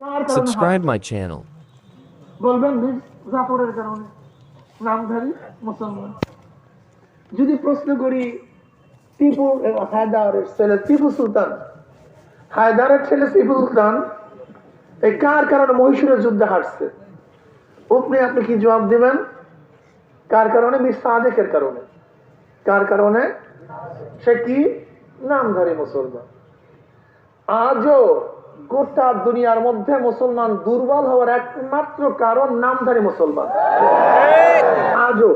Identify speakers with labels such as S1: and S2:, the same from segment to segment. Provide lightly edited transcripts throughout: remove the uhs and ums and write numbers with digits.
S1: Subscribe my channel.
S2: বলবেন জাফরের কারণে নামধারী মুসলমান। যদি প্রশ্ন করি টিপু হায়দারের ছেলে টিপু সুলতান, হায়দারের ছেলে টিপু সুলতান এই কার কারণে মহীশূরের যুদ্ধে হারছে, আপনি কি জবাব দেবেন? কার কারণে? মীর সাদেকের কারণে। কার কারণে? সে কি নামধারী মুসলমান। আজও গোটা দুনিয়ার মধ্যে মুসলমান দুর্বল হওয়ার একমাত্র কারণ নামধারী মুসলমান। আজও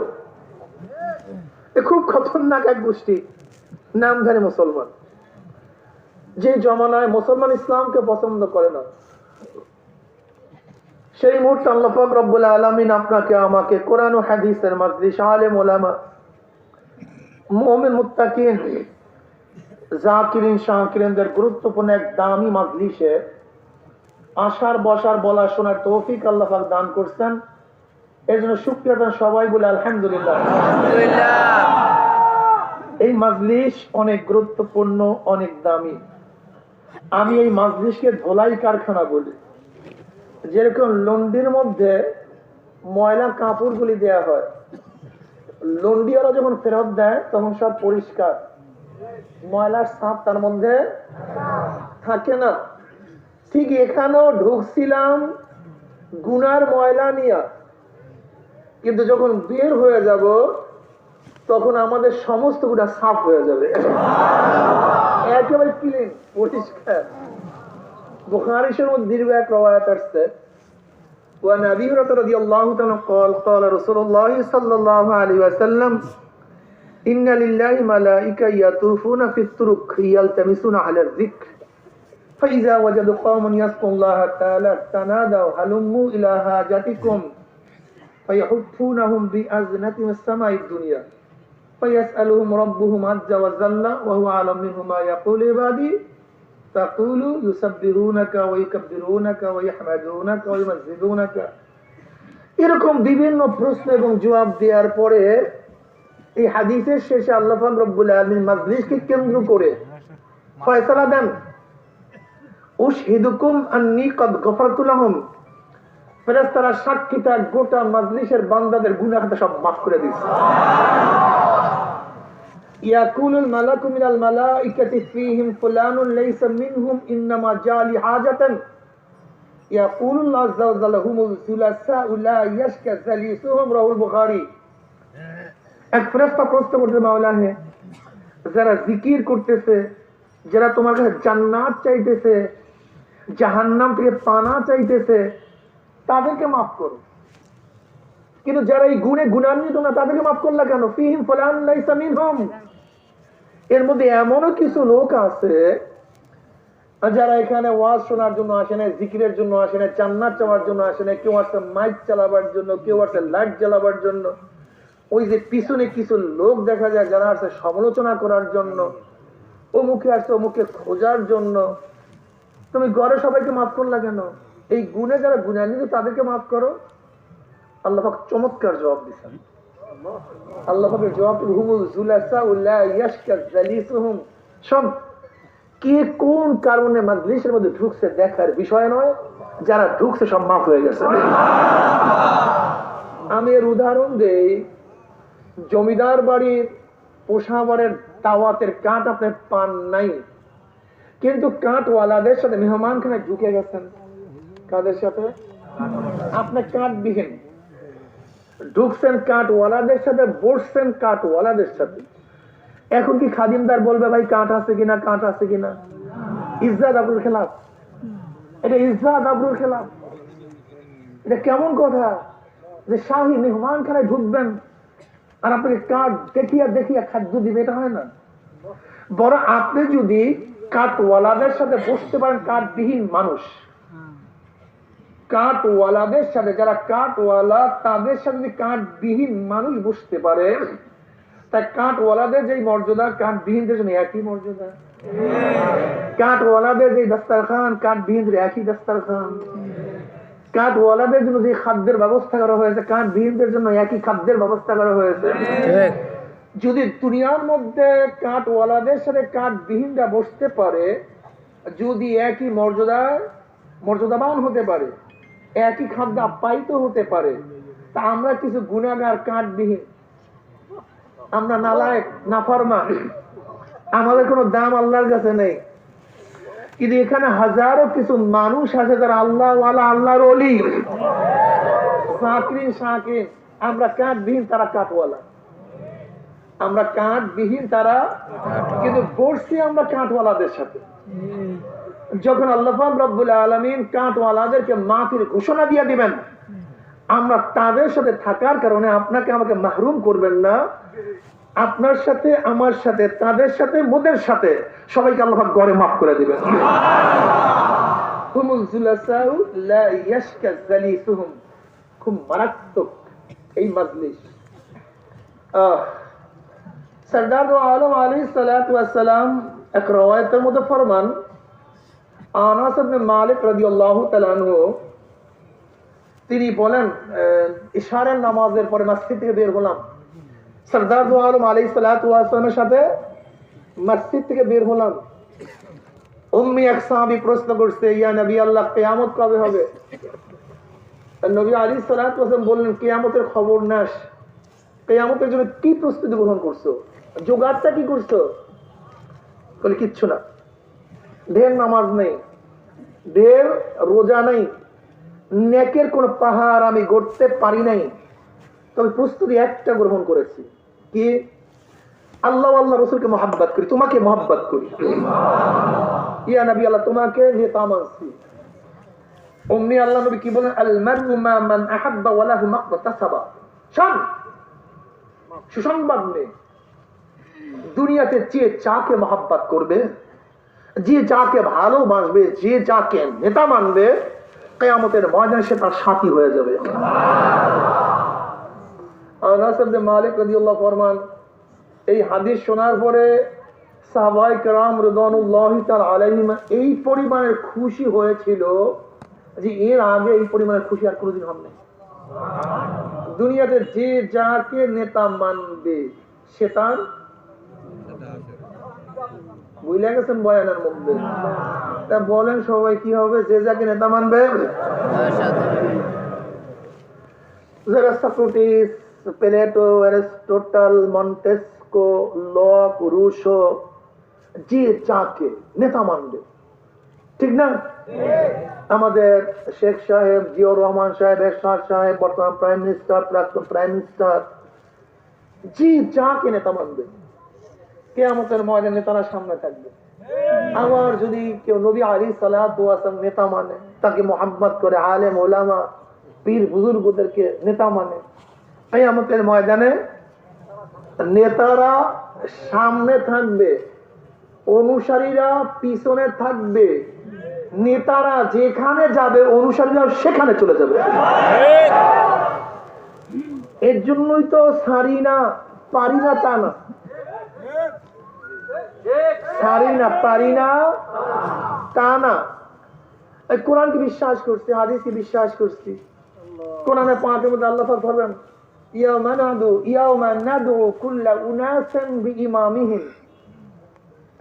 S2: খুব খতরনাক এক গোষ্ঠী নামধারী মুসলমান, যে জমানায় মুসলমান ইসলামকে পছন্দ করে না, সেই মুহূর্তে আল্লাহ পাক রব্বুল আলামিন আপনাকে আমাকে কোরআন ও হাদিসের মাজলিস, আলেম ওলামা, মুমিন মুত্তাকিন, জাকিরিন শাকিরিনদের গুরুত্বপূর্ণ এক দামি মাজলিসে আসার বসার বলা শোনার তৌফিক আল্লাহ পাক দান করছেন। এর জন্য শুকরিয়া দেন সবাই বলে আলহামদুলিল্লাহ। এই মাজলিস অনেক গুরুত্বপূর্ণ, অনেক দামি। আমি এই মাজলিসকে ধোলাই কারখানা বলি। যেরকম লন্ডির মধ্যে ময়লা কাপড়গুলি দেয়া হয়, লন্ডিওয়ালা যখন ফেরত দেয় তখন সব পরিষ্কার, ময়লার ছাপ তার মধ্যে থাকে না। ঠিক এখানেও ঢুকছিলাম গুনার ময়লা নিয়ে, কিন্তু যখন বের হয়ে যাব তখন আমাদের সমস্ত গুণা সাফ হয়ে যাবে, একেবারে ক্লিন, পরিষ্কার। বুখারী শরীফের দীর্ঘ এক রওয়ায়াত আসছে, وعن أبي هريرة رضي الله عنه قال قال رسول الله صلى الله عليه وسلم إن لله ملائكة يطوفون في الطرق يلتمسون على الذكر فإذا وجدوا قوما يذكرون الله تعالى تنادوا هلموا إلى حاجتكم فيحفونهم بأذنة السماء الدنيا فيسألهم ربهم عز وجل وهو أعلم منهم ما يقول عبادي تقول يسبحونك ويكبرونك ويحمدونك ويمجدونك। এরকম বিভিন্ন প্রশ্ন এবং জবাব দেওয়ার পরে এই হাদিসের শেষে আল্লাহ পাক রব্বুল আলামিন মাজলিসকে কেন্দ্র করে ফয়সালা দেন, উশহিদুকুম আন্নী কদ গফারতু লাহুম। ফেরেশতারা সাক্ষী থাক, গোটা মাজলিসের বান্দাদের গুনাহ খাতা সব মাফ করে দিয়েছে। ইয়াকুলুল মালাকু মিনাল মালাইকাতি ফীহিম ফুলানুন লাইসা মিনহুম ইন্নামা জালি হাজাতান ইয়াকুলুল্লাহু আযজা ওয়া জাল্লা হুমুল সুলাসাউ লা ইয়াশকা জালিসুহুম রাহুল বুখারী। এক ফেরেশতা প্রশ্ন করতে, মাওলা হে, যারা জিকির করতেছে, যারা তোমার কাছে জান্নাত চাইতেছে, জাহান্নাম থেকে পানা চাইতেছে, তাদেরকে মাফ করো, কিন্তু যারা এই গুণে গুণান্বিত না তাদেরকে মাফ করলা কেন? ফীহিম ফুলানুন লাইসা মিনহুম। এর মধ্যে এমনও কিছু লোক আছে যারা এখানে ওয়াজ শোনার জন্য আসে না, জিকিরের জন্য আসে না, জান্নাত চাওয়ার জন্য আসে না। কেউ আসছে মাইক চালাবার জন্য, কেউ আসছে লাইট জ্বালাবার জন্য। ওই যে পিছনে কিছু লোক দেখা যায় যারা আসছে সমালোচনা করার জন্য, অমুকে আসছে অমুকে খোঁজার জন্য। তুমি ঘরে সবাইকে মাফ করলা কেন? এই গুণে যারা গুণান্বিত তাদেরকে মাফ করো। আল্লাহ পাক চমৎকার জবাব দিচ্ছেন। আল্লাহ পাকের জবাব, হুমুল জুলাসাউ লা ইয়াশকা জালিসুহুম। শোন, কে কোন কারণে মাজলিসের মধ্যে ঢুকছে দেখার বিষয় নয়, যারা ঢুকছে সব মাফ হয়ে গেছে। আমি এর উদাহরণ দেই, জমিদার বাড়ির পোষাবারের দাওয়াতের কাঠ আপনি পান নাই, কিন্তু কাঠওয়ালাদের সাথে মেহমানখানায় ঢুকে গেছেন। কাদের সাথে? আপনি কাঠবিহীন ঢুকছেন, কাঠওয়ালাদের সাথে বসছেন, কাঠওয়ালাদের সাথে। এখন কি খাদিমদার বলবে ভাই কাঠ আছে কিনা, কাঠ আছে কিনা? ইজ্জাত আবরুর খেলাফ, এটা ইজ্জাত আবরুর খেলাফ। এটা কেমন কথা যে শাহী মেহমান খানায় ঢুকবেন আর আপনাকে কাঠ দেখিয়া দেখিয়া খাদ্য দিবে? এটা হয় না। বরং আপনি যদি কাঠওয়ালাদের সাথে বসতে পারেন, কাঠবিহীন মানুষ, কাঠওয়ালাদের সাথে, যারা কাঠওয়ালা তাদের সাথে যদি কাঠবিহীন মানুষ বসতে পারে, তাই কাঠওয়ালাদের যে মর্যাদা কাঠবিহীনদের জন্য একই মর্যাদা। কাঠওয়ালাদের যে দস্তারখান, কাঠবিহীনদের একই দস্তারখান। কাঠওয়ালাদের জন্য যে খাদ্যের ব্যবস্থা করা হয়েছে, কাঠবিহীনদের জন্য একই খাদ্যের ব্যবস্থা করা হয়েছে। যদি দুনিয়ার মধ্যে কাঠওয়ালাদের সাথে কাঠবিহীনরা বসতে পারে, যদি একই মর্যাদায় মর্যাদাবান হতে পারে, একই খাদ্য আপ্যায়িত হতে পারে। তা আমরা কিছু গুনাহগার, কাঠবিহীন, আমরা নালায়েক, নাফরমান, আমাদের কোনো দাম আল্লাহর কাছে নেই। কিন্তু এখানে হাজারো কিছু মানুষ আছে যারা আল্লাহ ওয়ালা, আল্লাহর ওলি, সাকিরিন, শাকিরিন। আমরা কাঠবিহীন, তারা কাঠওয়ালা। আমরা কাঠবিহীন, তারা কিন্তু বসছি আমরা কাঠওয়ালাদের সাথে। যখন আল্লাহ পাক রব্বুল আলামিন কাঠওয়ালাদেরকে মাফির ঘোষণা দিয়ে দিবেন, আমরা তাদের সাথে থাকার কারণে আপনাকে আমাকে মাহরুম করবেন না। আপনার সাথে, আমার সাথে, তাদের সাথে, মোদের সাথে সবাইকে আল্লাহ পাক গড়ে মাফ করে দিবেন। খুব মারাত্মক এই মাজলিস। সরদার দো আলম আলাইহিস সালাতু ওয়াস সালাম এক রওয়ায়াতের মধ্যে ফরমান, আনাস ইবনে মালিক রাদিয়াল্লাহু তাআলা আনহু তিনি বলেন, ইশারের নামাজের পরে মসজিদ থেকে বের হলাম। সরদার দো আলম আলাইহিস সালাতু ওয়াস সালামের সাথে মসজিদ থেকে বের হলাম। উম্মি এক সাহাবী প্রশ্ন করছে, ইয়া নবী আল্লাহ, কিয়ামত কবে হবে? নবী আলাইহিস সালাতু ওয়াস সালাম বললেন, কিয়ামতের খবর নাস। কিয়ামতের জন্য কি প্রস্তুতি গ্রহণ করছো? জোগাড়টা কি করছো? বলে কিচ্ছু না। ঢের নামাজ নেই, ঢের রোজা নেই, নেকের কোন পাহাড় আমি গড়তে পারি নাই, তবে প্রস্তুতি একটা গ্রহণ করেছি। কি? আল্লাহ আল্লাহ রসুলকে মহাব্বত করি, তোমাকে মহাব্বত করি। ইয়া নবী আল্লাহ, তোমাকে নেতা মানছি। অমনি আল্লাহ নবী কি বলেন, আল মারউ মা মান আহাব্বা ওয়া লাহু মাকতাসাবা। সুসংবাদ নেই, দুনিয়াতে যে যাকে মহাব্বত করবে, যে যাকে ভালোবাসবে, যে যাকে নেতা মানবে, কিয়ামতের ময়দানে সে তার সাথী হয়ে যাবে। আনাস ইবনে মালিক রাদিয়াল্লাহু ফরমান, এই হাদিস শোনার পরে সাহাবায়ে কেরাম রিদওয়ানুল্লাহি তাআলা আলাইহিম এই পরিমাণের খুশি হয়েছিল যে এর আগে এই পরিমাণের খুশি আর কোনোদিন হয় নাই। দুনিয়াতে যে যাকে নেতা মানবে সে তার, বুঝলে গেছেন বয়ানের মধ্যে? তা বলেন সবাই কি হবে? যে যাকে নেতা মানবে, Socrates, Plato, Aristotle, Montesquieu, Locke, Rousseau, যে যাকে নেতা মানবে, ঠিক না? আমাদের শেখ সাহেব, জিয়াউর রহমান সাহেব, এরশাদ সাহেব, বর্তমান প্রাইম মিনিস্টার, প্রাক্তন প্রাইম মিনিস্টার, যে যাকে নেতা মানবে, কিয়ামতের ময়দানে নেতারা সামনে থাকবে। আবার যদি কেউ নবী আলাইহিস সালাতু ওয়াস সালাম নেতা মানে, তাকে মুহাব্বত করে, আলেম ওলামা, পীর বুজুর্গদেরকে নেতা মানে, কিয়ামতের ময়দানে নেতারা সামনে থাকবে, অনুসারীরা পিছনে থাকবে। নেতারা যেখানে যাবে, অনুসারীরা সেখানে চলে যাবে। এর জন্যই তো সারি না, পারি না তা না, সারি না, পারি না তা না। কোরআনকে বিশ্বাস করছি, হাদিসকে বিশ্বাস করছি। কোরআনে পাকের মধ্যে আল্লাহ পাক বলেন, ইয়াউমা নাদউ কুল্লা উনাসিন বিইমামিহিম।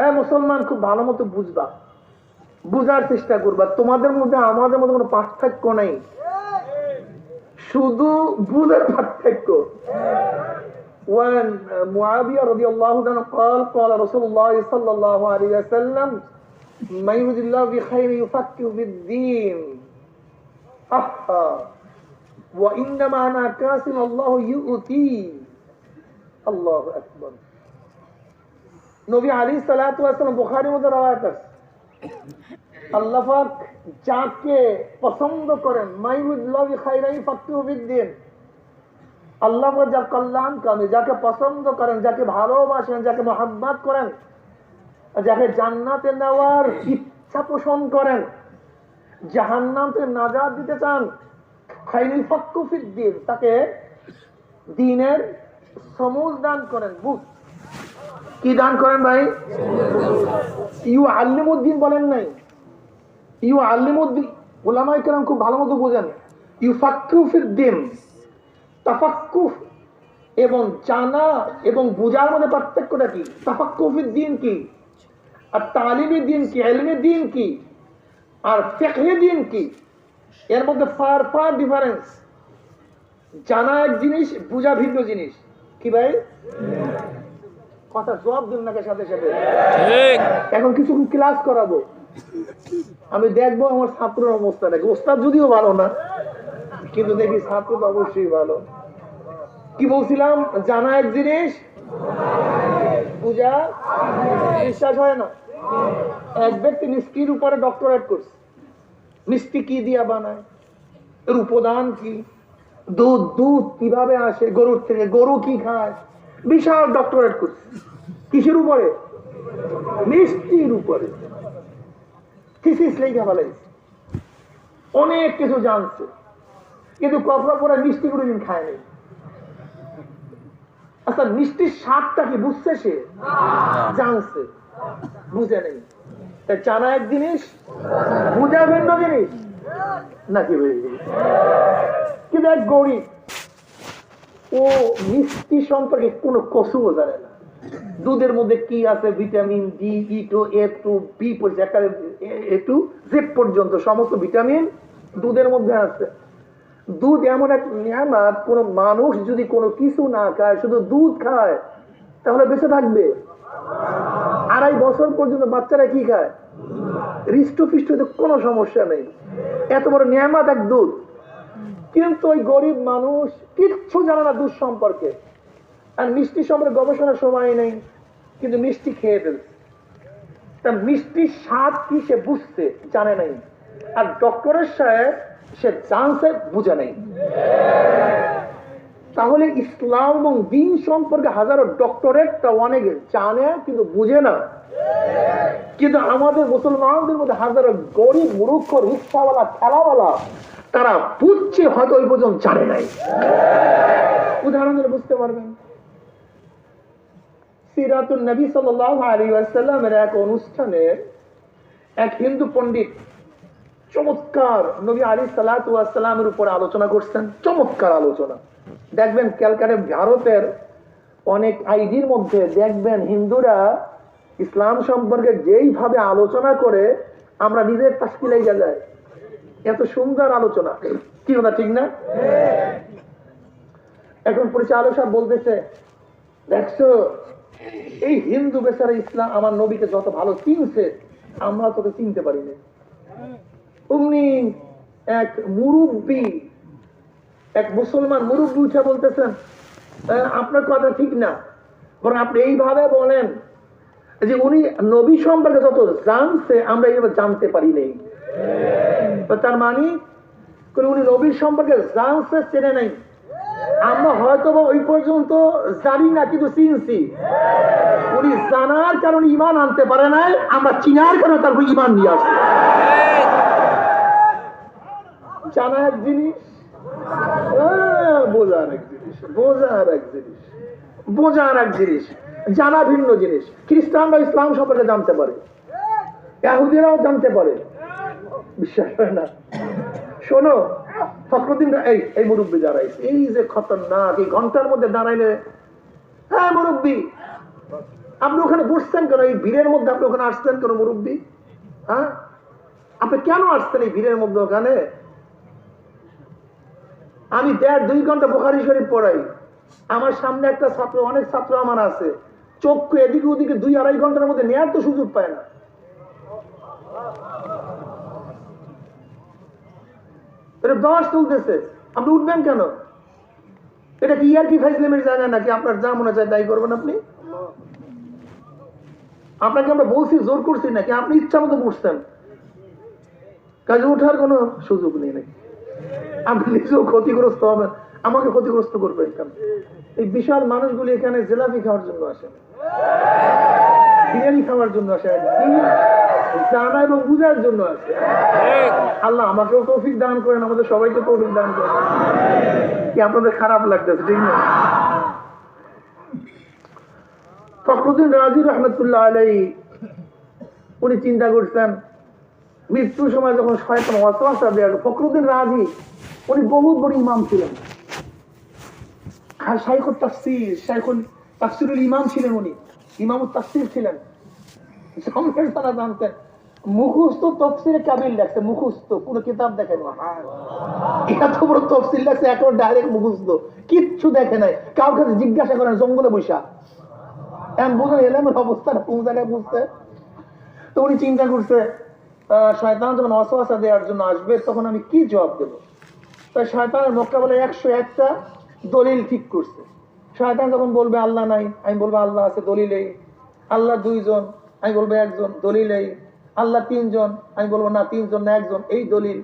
S2: এ মুসলমান, খুব ভালো মতো বুঝবা, বুঝার চেষ্টা করবা। তোমাদের মধ্যে আমাদের মধ্যে কোনো পার্থক্য নাই, শুধু বুঝের পার্থক্য। وعن معاوية رضي الله عنه قال قال رسول الله صلى الله عليه وسلم من يرد الله بخير يفقهه في الدين وإنما أنا قاسم الله يؤتي الله أكبر। নবী আলাইহিস সালাতু ওয়াস সালাম বুখারীর মধ্যে রওয়ায়াত আছে, আল্লাহ পাক যাকে পছন্দ করেন, মাইরুল্লাহি খায়রাই ফাকতুহু বিদ্দিন, আল্লাহ পাক যার কল্যাণ কামে, যাকে পছন্দ করেন, যাকে ভালোবাসেন, যাকে মহব্বত করেন, যাকে জান্নাতে নেওয়ার ইচ্ছা পোষণ করেন, জাহান্নাম থেকে নাজাত দিতে চান, খায়রাই ফাকতুহু ফিদ্দিন, তাকে দ্বীনের সমুজ দান করেন। বুঝ কি দান করেন ভাই? ইউ আল্লিমুদ্দিন বলেন নাই, ইউ আল্লিমুদ্দিন। উলামায়ে কেরাম খুব ভালো মতো বোঝেন, ইউফাক্কিহু ফিদ্দিন। তাফাক্কুহ এবং জানা এবং বোঝার মধ্যে পার্থক্যটা কি? তাফাক্কুহু ফিদ্দিন কি আর তালিমি দ্বীন কি, ইলমি দ্বীন কি? আর ফিকহে দ্বীন কি, এর মধ্যে ফার ফার ডিফারেন্স। জানা এক জিনিস, বুঝা ভিন্ন জিনিস। কি ভাই কথা জবাব দিন নাকি সাথে সাথে? এখন কিছু ক্লাস করাবো, আমি দেখবো আমার ছাত্রের অবস্থা দেখি। ওস্তাদ যদিও ভালো না, কিন্তু দেখি ছাত্র তো অবশ্যই ভালো। কি বলছিলাম? জানা এক জিনিস, বুঝা বিশ্বাস হয় না। এক ব্যক্তি মিষ্টির উপরে ডক্টরেট করছে। মিষ্টি কি দিয়া বানায়, এর উপাদান কি, দুধ দুধ কিভাবে আসে গরুর থেকে, গরু কি খায়, বিশাল ডক্টরেট করছে। কিসের উপরে? মিষ্টির উপরে। থিসিস লেখা ফেলাইছে, অনেক কিছু জানছে, কিন্তু কখনো পরে মিষ্টি কোনোদিন খায়নি। আচ্ছা, মিষ্টির স্বাদটা কি বুঝছে সে? জানছে, বুঝে নেই। তাই জানা এক জিনিস, বুঝা ভিন্ন জিনিস নাকি? কিন্তু এক গরিব, ও মিষ্টি সম্পর্কে কোনো কসুও জানে না। দুধের মধ্যে কি আছে, ভিটামিন ডি, বি জেড পর্যন্ত সমস্ত ভিটামিন দুধের মধ্যে আছে। দুধ এমন এক নিয়ামত, কোন মানুষ যদি কোনো কিছু না খায়, শুধু দুধ খায়, তাহলে বেঁচে থাকবে। 2.5 বছর পর্যন্ত বাচ্চারা কি খায়? হৃষ্টপুষ্ট, কোনো সমস্যা নেই। এত বড় নিয়ামত এক দুধ। কিন্তু ওই গরিব মানুষ কিচ্ছু জানে না দুধ সম্পর্কে, আর মিষ্টি সম্পর্কে গবেষণার সময় নেই, কিন্তু মিষ্টি খেয়ে ফেলছে। তার মিষ্টির স্বাদ কি সে বুঝতে জানে নাই, আর ডক্টরের সাহেব সে জানছে, বুঝে নেই। তাহলে ইসলাম এবং দিন সম্পর্কে হাজারো ডক্টরেটটা অনেকে জানে কিন্তু বুঝে না। কিন্তু আমাদের মুসলমানদের মধ্যে হাজারো গরিব মূর্খ রিক্সাওয়ালা ঠেলাওয়ালা, তারা বুঝছে, হয়তো ওই পর্যন্ত জানে নাই। উদাহরণ দিলে বুঝতে পারবেন। সিরাতুন নবী সাল্লাল্লাহু আলাইহি ওয়াসাল্লামের এক অনুষ্ঠানে এক হিন্দু পণ্ডিত চমৎকার নবী আলাইহিস সালাতু ওয়াস সালামের উপর আলোচনা করছেন। চমৎকার আলোচনা। দেখবেন ক্যালকাটা ভারতের অনেক আইডির মধ্যে দেখবেন হিন্দুরা ইসলাম সম্পর্কে যেইভাবে আলোচনা করে, আমরা নিজের তাস্কি লেগে যায়। এত সুন্দর আলোচনা, কি কথা ঠিক না? এখন পরিচালক সাহেব বলতেছে, দেখছো এই হিন্দু বেচারা ইসলাম আমার নবীকে যত ভালো চিনছে, আমরা তোকে চিনতে পারিনি। উনি এক মুরব্বী, এক মুসলমান মুরব্বী উঠে বলতেছেন, আপনার কথা ঠিক না, বরং আপনি এইভাবে বলেন যে উনি নবী সম্পর্কে যত জানছে, আমরা এইভাবে জানতে পারি নাই। তার মানে উনি নবীর সম্পর্কে জানছে, চেনে নাই। আমরা হয়তো ওই পর্যন্ত জানি না, কিন্তু চিনছি। উনি জানার কারণে ইমান আনতে পারে নাই, আমরা চিনার কারণে তারপর ইমান নিয়ে আসছি। জানা এক জিনিস, বোঝার এক জিনিস, বোঝার এক জিনিস, বোঝার এক জিনিস, জানা ভিন্ন জিনিস। খ্রিস্টানরা ইসলাম সম্পর্কে জানতে পারে, ইহুদিরাও জানতে পারে, বিশ্বাস হয় না? শোনো, ফখরুদ্দিন এই মুরব্বী দাঁড়াইছে, এই যে খতরনাক, এই ঘন্টার মধ্যে দাঁড়াইলে, হ্যাঁ মুরব্বী আপনি ওখানে বসছেন কেন? এই ভিড়ের মধ্যে আপনি ওখানে আসছেন কেন মুরব্বী? হ্যাঁ, আপনি কেন আসছেন এই ভিড়ের মধ্যে ওখানে? আমি 1.5-2 ঘন্টা বুখারী শরীফ পড়াই, আমার সামনে একটা ছাত্র, অনেক ছাত্র আমার আছে, চক্ষু এদিকে ওদিকে 2-2.5 ঘন্টার মধ্যে নেওয়ার তো সুযোগ পায় না। এটা দশ চলতেছে, আপনি উঠবেন কেন? এটা কি আর কি ফাইজলামের জায়গা নাকি? আপনার যা মনে চায় তাই করবেন আপনি? আপনাকে আমরা বলছি, জোর করছি নাকি? আপনি ইচ্ছা মতো বসছেন, কাজে ওঠার কোনো সুযোগ নেই নাকি? আপনি নিজেও ক্ষতিগ্রস্ত হবেন, আমাকে ক্ষতিগ্রস্ত করবেন কেন? এই বিশাল মানুষগুলি এখানে জিলাপি খাওয়ার জন্য আসে, বিরিয়ানি খাওয়ার জন্য আসে, জানা এবং বুঝার জন্য আসে। আল্লাহ আমাকেও তৌফিক দান করেন, আমাদের সবাইকে তৌফিক দান করেন। কি আপনাদের খারাপ লাগতেছে? ঠিক না? ফখরুদ্দিন রাজি রহমতুল্লাহ আলাইহি উনি চিন্তা করছেন, মৃত্যুর সময় যখন শয়তান ওয়াসওয়াসা দেয়, ফখরুদ্দিন রাজি উনি বহুত বড় ইমাম ছিলেন, শাইখুত তাফসীর, শাইখুল তাফসীরুল ইমাম ছিলেন, উনি ইমামুত তাফসীর ছিলেন, জানতেন। মুখস্থ তফসিরে কাবিল লাগছে, মুখস্থ কোনো কিতাব দেখে না, এত বড় তফসিল লাগছে এখন ডাইরেক্ট মুখস্থ, কিচ্ছু দেখে নাই, কাউকে জিজ্ঞাসা করেন জঙ্গলে বৈশা এমন বুঝে এলাম অবস্থাটা কোন জায়গায় বুঝতে। তো উনি চিন্তা করছে শয়তান যখন ওয়াসওয়াসা দেওয়ার জন্য আসবে তখন আমি কি জবাব দেব। তাই শয়তানের মোকাবেলায় 101টা দলিল ঠিক করছে। শয়তান যখন বলবে আল্লাহ নাই, আমি বলবো আল্লাহ আছে, দলিলেই। আল্লাহ 2 জন, আমি বলবো 1 জন, দলিলেই। আল্লাহ 3 জন, আমি বলবো না 3 জন না 1 জন, এই দলিল।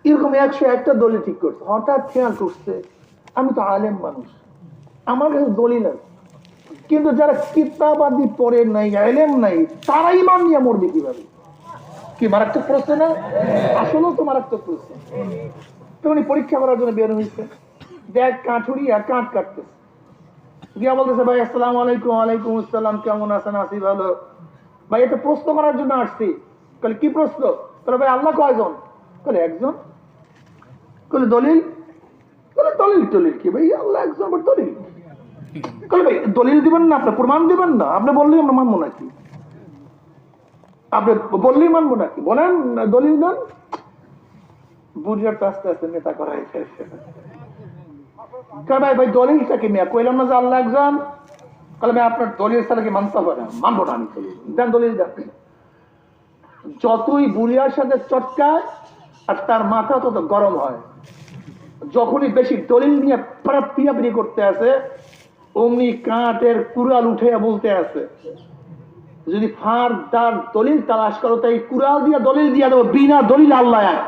S2: এরকম 101টা দলিল ঠিক করছে। হঠাৎ খেয়াল করছে আমি তো আলেম মানুষ, আমার কাছে দলিল আছে, কিন্তু যারা কিতাবাদি পড়ে নাই, এলেম নাই, তারা ইমান নিয়ে মরবে কিভাবে? কি মারাত্মক প্রশ্ন না? আসলেও তো মারাত্মক প্রশ্ন। তো উনি পরীক্ষা করার জন্য বের হয়েছে, দেখ কাঠুরি আর কাঠ কাটতেছে, গিয়া বলতেছে ভাই আসসালামু আলাইকুম। ওয়ালাইকুম আসসালাম, কেমন আছেন? আছি ভালো। ভাই এটা প্রশ্ন করার জন্য আসছি। বলে কি প্রশ্ন? বলে ভাই আল্লাহ কয়জন? বলে 1 জন। বলে দলিল? বলে দলিল টলিল কি ভাই, আল্লাহ 1 জন, দলিল? বলে ভাই দলিল দিবেন না, আপনি প্রমাণ দিবেন না, আপনি বললেই আমরা মানবো নাকি? আপনি বললেই মানবো নাকি? বলেন দলিল দেন। বুঝার তো আস্তে আস্তে নেতা করা হয়েছে। ভাই ভাই দলিলটাকে মেয়া কইলাম না যে আল্লাহ 1 জন। তাহলে ভাই আপনার দলিল ছাড়া কি মানতে হবে না? মানবো না আমি দলিল দেন, দলিল দেন। যতই বুড়িয়ার সাথে চটকায় আর তার মাথা তত গরম হয়। যখনই বেশি দলিল নিয়ে পিয়াপিরি করতে আছে, অমনি কাঠের কুড়াল উঠে বলতে আছে যদি ফারদার দলিল তালাশ করো তাই কুড়াল দিয়ে দলিল দিয়ে দেবো, বিনা দলিল আল্লাহ এক।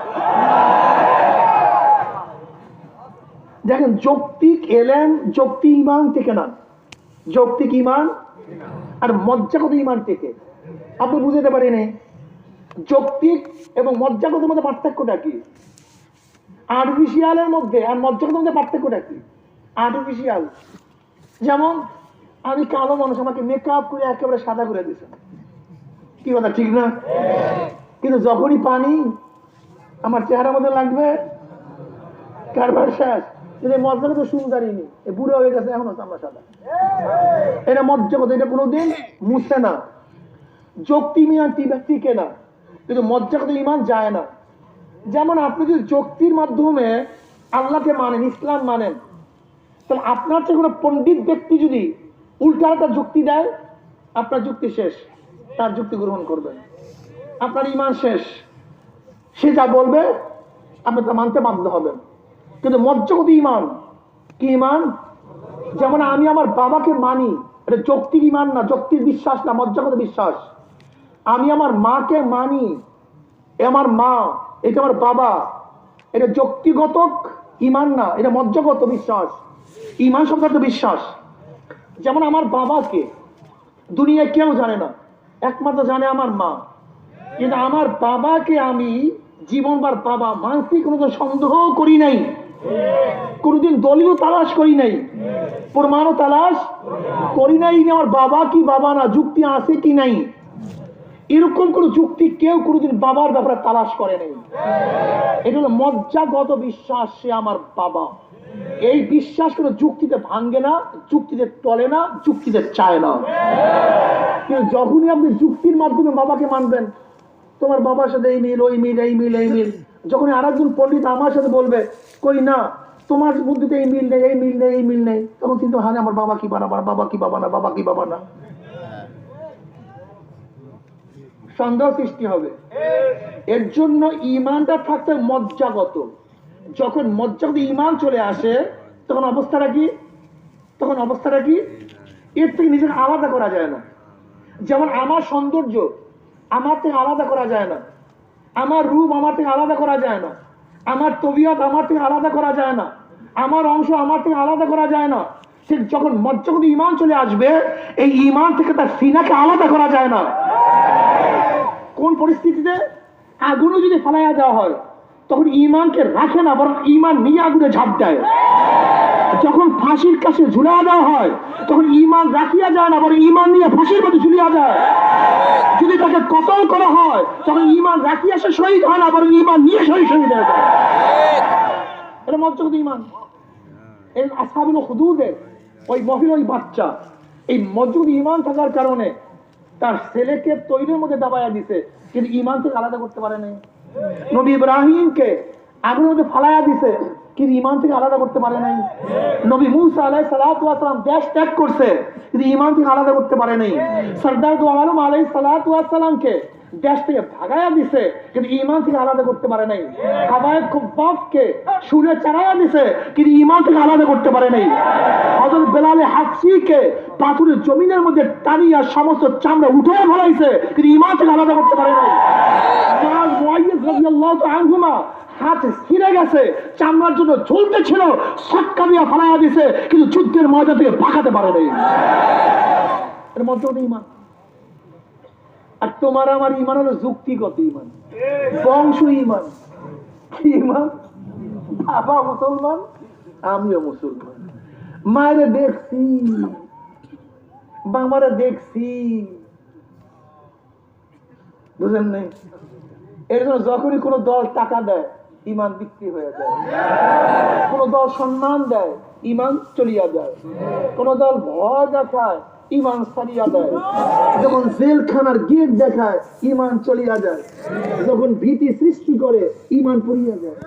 S2: দেখেন যৌক্তিক এলেম, যৌক্তিক ইমান থেকে না, যৌক্তিক ইমান আর মজ্জাগত ইমান থেকে। আপনি বুঝতে পারেন যৌক্তিক এবং মজ্জাগত মধ্যে পার্থক্যটা কি? আর্টিফিশিয়ালের মধ্যে আর মজ্জাগত মধ্যে পার্থক্যটা কি? আর্টিফিশিয়াল যেমন আমি কালো মানুষ, আমাকে মেকআপ করে একেবারে সাদা করে দিয়েছে, কি কথা ঠিক না? কিন্তু যখনই পানি আমার চেহারার মধ্যে লাগবে কারবার শেষ। মজ্জাগত সুন্দরী নি, বুড়ো হয়ে গেছে এখনো আমরা সাদা, এটা মজ্জাগত, এটা কোনোদিন মুছে না। যৌক্তিক ইমান টিকে না, কিন্তু মজ্জাগত ইমান যায় না। যেমন আপনি যদি যুক্তির মাধ্যমে আল্লাহকে মানেন, ইসলাম মানেন, তাহলে আপনার চেয়ে কোনো পণ্ডিত ব্যক্তি যদি উল্টা একটা যুক্তি দেয়, আপনার যুক্তি শেষ, তার যুক্তি গ্রহণ করবেন, আপনার ইমান শেষ। সে যা বলবে আপনি তা মানতে বাধ্য হবেন। কিন্তু মজ্জাগত ইমান কি? ইমান যেমন আমি আমার বাবাকে মানি, এটা যৌক্তিক ইমান না, যৌক্তিক বিশ্বাস না, মজ্জাগত বিশ্বাস। আমি আমার মাকে মানি, আমার মা, এটা আমার বাবা, এটা যৌক্তিগত ইমান না, এটা মজ্জাগত বিশ্বাস। ইমান শব্দ বিশ্বাস। যেমন আমার বাবাকে দুনিয়ায় কেউ জানে না, একমাত্র জানে আমার মা, কিন্তু আমার বাবাকে আমি জীবনবার বাবা মানছি, কোনোদিন সন্দেহ করি নাই, কোনোদিন দলীয় তালাশ করি নাই, প্রমাণও তালাশ করি নাই। আমার বাবা কি বাবা না, যুক্তি আছে কি নাই, এরকম কোন যুক্তি কেউ কোনোদিন বাবার ব্যাপারে তালাশ করে নাই। এটা হলো মজ্জাগত বিশ্বাস, সে আমার বাবা। এই বিশ্বাস কোনো যুক্তিতে ভাঙ্গে না, যুক্তিতে টলে না, যুক্তিতে চায় না। কিন্তু যখনই আপনি যুক্তির মাধ্যমে বাবাকে মানবেন, তোমার বাবার সাথে এই মিল, ওই মিল, এই মিল, এই মিল, যখন আরেকজন পণ্ডিত আমার সাথে বলবে কই না তোমার বুদ্ধিতে এই মিল নেই, এই মিল নেই, এই মিল নেই, তখন কিন্তু হ্যাঁ আমার বাবা কি বাবা, বাবা কি বাবা না, বাবা কি বাবা না, সন্দেহ সৃষ্টি হবে। এর জন্য ইমানটা থাকতে মজ্জাগত। যখন মজ্জাগত ইমান চলে আসে তখন অবস্থাটা কি? তখন অবস্থাটা কি? এর থেকে নিজেকে আলাদা করা যায় না। যেমন আমার সৌন্দর্য আমার থেকে আলাদা করা যায় না, আমার রূপ আমার থেকে আলাদা করা যায় না, আমার তবিয়ত আমার থেকে আলাদা করা যায় না, আমার অংশ আমার থেকে আলাদা করা যায় না। সে যখন মজ্জাগত ইমান চলে আসবে, এই ইমান থেকে তার সিনাকে আলাদা করা যায় না। কোন পরিস্থিতিতে? আগুনে যদি ফেলাইয়া দেওয়া হয় তখন ইমানকে রাখে না, বরং ইমান নিয়ে আগুনে ঝাঁপ দেয়। যখন ফাঁসির কাছে ঝুলিয়ে দেওয়া হয় তখন ইমান রাখিয়া যায় না, বরং ইমান নিয়ে ফাঁসির মধ্যে ঝুলিয়া যায়। যদি তাকে কতল করা হয় তখন ইমান রাখিয়া সে শহীদ হয় না, বরং ইমান নিয়ে শহীদ হয়ে যায়। এটা মজ্জাগত ইমান। এই আসহাবুল হুদুদের ওই মহিলা, ওই বাচ্চা, এই মজ্জাগত ইমান থাকার কারণে তার ছেলেকে তৈরির মধ্যে দাবাইয়া দিছে, কিন্তু ঈমান থেকে আলাদা করতে পারে নাই। নবী ইব্রাহিমকে আগুনের মধ্যে ফালাইয়া দিছে, কিন্তু ঈমান থেকে আলাদা করতে পারে নাই। নবী মুসা আলাইহিস সালাতু ওয়াস সালাম দেশ ত্যাগ করছে, কিন্তু ঈমান থেকে আলাদা করতে পারে নাই। সরদার দু আলম আলাইহিস সালাতু ওয়াস সালামকে দেশ থেকে ভাগাইয়া দিছে, কিন্তু ঈমান থেকে আলাদা করতে পারে নাই। হাবায়ে খুব্বাবকে সুরে চড়াইয়া দিছে, কিন্তু ঈমান থেকে আলাদা করতে পারে নাই। হযরত বেলাল হাবশীকে পাথরের জমিনের মধ্যে টানিয়া সমস্ত চামড়া উঠে ফেলাইছে, কিন্তু ঈমান থেকে আলাদা করতে পারে নাই। মুআজ মুআইয়াজ রাদিয়াল্লাহু তাআলা আনহুমা হাত ছিঁড়ে গেছে, চামড়ার জন্য ঝুলতে ছিল, সক্কা দিয়া ফালাইয়া দিছে, কিন্তু যুদ্ধের ময়দান থেকে ভাগাতে পারে নাই। এর মধ্যে ঈমান। আর তোমার আমার ঈমান হলো যুক্তিগত ঈমান, বংশ ঈমান। কি ঈমান? বাবা মুসলমান, আমিও মুসলমান, মায়েরে দেখছি, বাবারে দেখছি, বুঝেন নাই? এর জন্য যখনই কোনো দল টাকা দেয়, ঈমান বিক্রি হয়ে যায়। কোন দল সম্মান দেয়, ঈমান চলিয়া যায়। কোন দল ভয় দেখায়, ঈমান ছাড়িয়া দেয়। যখন জেলখানার গেট দেখায়, ঈমান চলিয়া যায়। যখন ভীতি সৃষ্টি করে, ঈমান পড়িয়া যায়।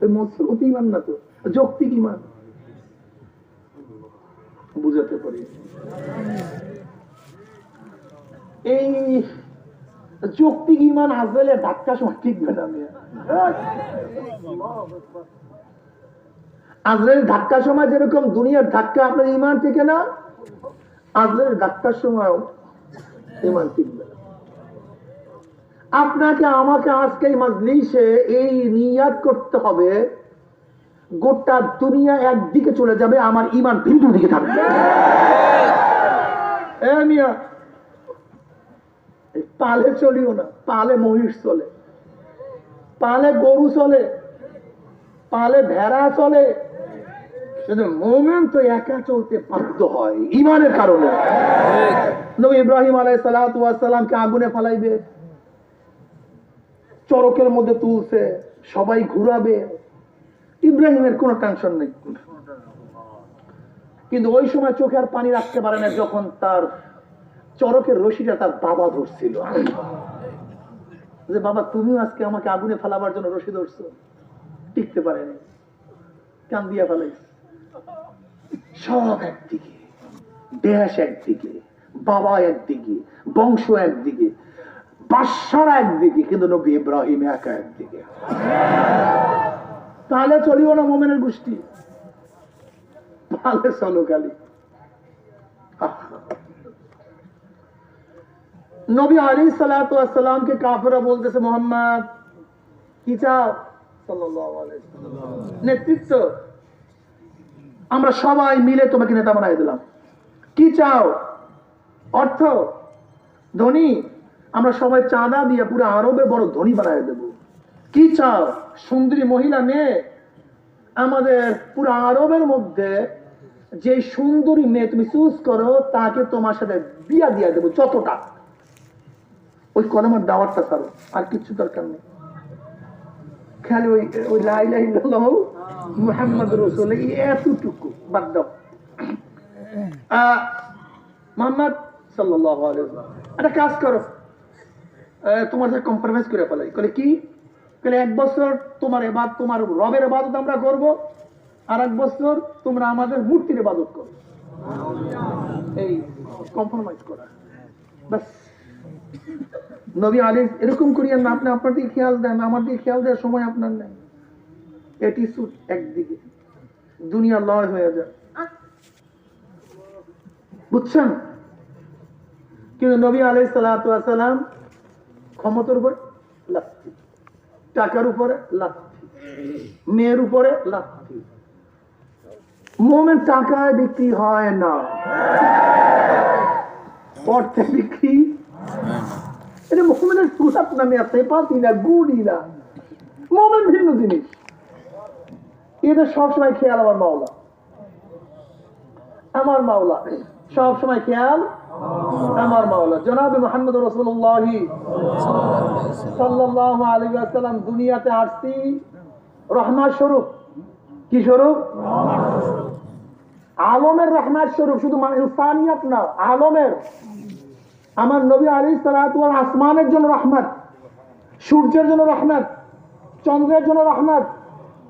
S2: ওই মসলুত ঈমান না তো, যৌক্তিক ঈমান। বুঝাতে পারি এই যৌক্তিক ঈমান আসলে ধাক্কা সময় টিকবে না। আজলের ধাক্কার সময় যেরকম দুনিয়ার ধাক্কা আপনার ঈমান টিকে না, আজলের ধাক্কার সময় ঈমান টিকবে না। আপনাকে আমাকে আজকে এই মাজলিসে এই নিয়াত করতে হবে, গোটা দুনিয়া একদিকে চলে যাবে, আমার ঈমান ভিন্ন দিকে থাকবে। পালে চলিও না, পালে মহিষ চলে, পালে গরু চলে, পালে ভেড়া চলে, কিন্তু মুমিন তো একা চলতে বাধ্য হয় ঈমানের কারণে। নবী ইব্রাহিম আলাইহিস সালাতু ওয়াস সালামকে আগুনে ফালাইবে, চরকের মধ্যে তুলছে, সবাই ঘুরাবে, ইব্রাহিমের কোনো টেনশন নেই। কিন্তু ওই সময় চোখে আর পানি রাখতে পারে না, যখন তার চরকের রশিটা তার বাবা ধরছিল, যে বাবা তুমিও আজকে আমাকে আগুনে ফেলাবার জন্য রশি ধরছো। টিকতে পারেনি, কান দিয়া ফেলাইছে। সব একদিকে, দেশ একদিকে, বাবা একদিকে, বংশ একদিকে, বাদশারা একদিকে, কিন্তু নবী ইব্রাহিম একা একদিকে। তাহলে চলিও না মুমিনের গোষ্ঠী, তাহলে চলো খালি। নবী আলাইহিস সালাতু ওয়াস সালামকে কাফেররা বলতেছে, মুহাম্মদ কি চাও? সাল্লাল্লাহু আলাইহি ওয়াসাল্লাম নেতৃত্ব, আমরা সবাই মিলে তোমাকে নেতা বানিয়ে দিলাম। কি চাও? অর্থ, ধনী, আমরা সবাই চাঁদা দিয়ে পুরো আরবে বড় ধনী বানিয়ে দেব। কি চাও? সুন্দরী মহিলা মেয়ে, আমাদের পুরো আরবের মধ্যে যে সুন্দরী মেয়ে তুমি চুজ করো, তাকে তোমার সাথে বিয়া দিয়ে দেবো, যতটা। ওই কলমের দাওয়াতটা ছাড়ো, আর কিছু দরকার নেই। খালি ওই লা ইলাহা ইল্লাল্লাহ মুহাম্মাদুর রাসূলুল্লাহ, এতটুকু বাদ দাও। মুহাম্মদ সাল্লাল্লাহু আলাইহি ওয়াসাল্লাম একটা কাজ করো, তোমার সাথে কম্প্রোমাইজ করে ফেলাই। বলে কি? বলে 1 বছর তোমার রবের ইবাদত আমরা করব, আর 1 বছর তোমরা আমাদের মূর্তির ইবাদত করো। এই কম্প্রোমাইজ করা, বাস। নবী আলাইহিস এরকম করিয়েন না, আপনি আপনার দিকে খেয়াল দেন, আমার দিকে খেয়াল দেওয়ার সময় আপনার নেই। অ্যাটিটিউড একদিকে, দুনিয়া লয় হয়ে যায়, বুঝছেন? কিন্তু নবী আলাইহিস সালাতু ওয়াস সালাম ক্ষমতার উপর লাথি, টাকার উপরে লাথি, মেয়ের উপরে লাথি। মুমিন টাকায় বিক্রি হয় না, অর্থে বিক্রি। এটা মুমিনের সুরাত নামে আছে, পাতি না, গুড়ি না। মুমিন ভিন্ন জিনিস। এটা সবসময় খেয়াল আমার মাওলা, আমার মাওলা সবসময় খেয়াল আমার মাওলা। জনাবে মুহাম্মদ রাসূলুল্লাহ সাল্লাল্লাহু আলাইহি ওয়াসাল্লাম দুনিয়াতে আসছি রহমত স্বরূপ। কি স্বরূপ? আলমের রহমত স্বরূপ, শুধু ইনসানিয়াত না, আলমের। আমার নবী আলাইহিস সালাতু ওয়াস আসমানের জন্য রহমত, সূর্যের জন্য রহমত, চন্দ্রের জন্য রহমত,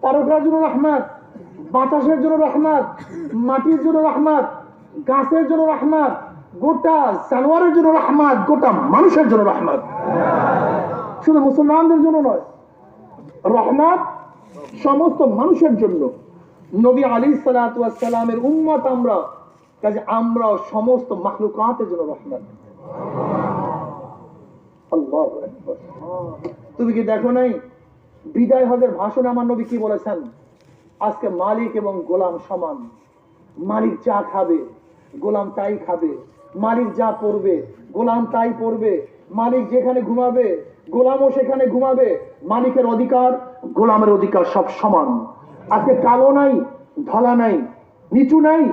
S2: তারকার জন্য রহমত, বাতাসের জন্য রহমত, মাটির জন্য রহমত, গাছের জন্য রহমত, গোটা জানোয়ারের জন্য রহমত, গোটা মানুষের জন্য রহমত। শুধু মুসলমানদের জন্য নয়, রহমত সমস্ত মানুষের জন্য। নবী আলাইহিস সালাতু ওয়াস সালামের উম্মত আমরা, কাজে আমরা সমস্ত মাখলুকাতের জন্য রহমত। আল্লাহু আকবার। তুমি কি দেখো নাই বিদায় হজের ভাষণে আমার নবী কি বলেছেন? আজকে মালিক এবং গোলাম সমান। মালিক যা খাবে গোলাম তাই খাবে, মালিক যা পড়বে গোলাম তাই পড়বে, মালিক যেখানে ঘুমাবে গোলামও সেখানে ঘুমাবে। মালিকের অধিকার গোলামের অধিকার সব সমান। আজকে কালো নাই, ধলা নাই, নিচু নাই,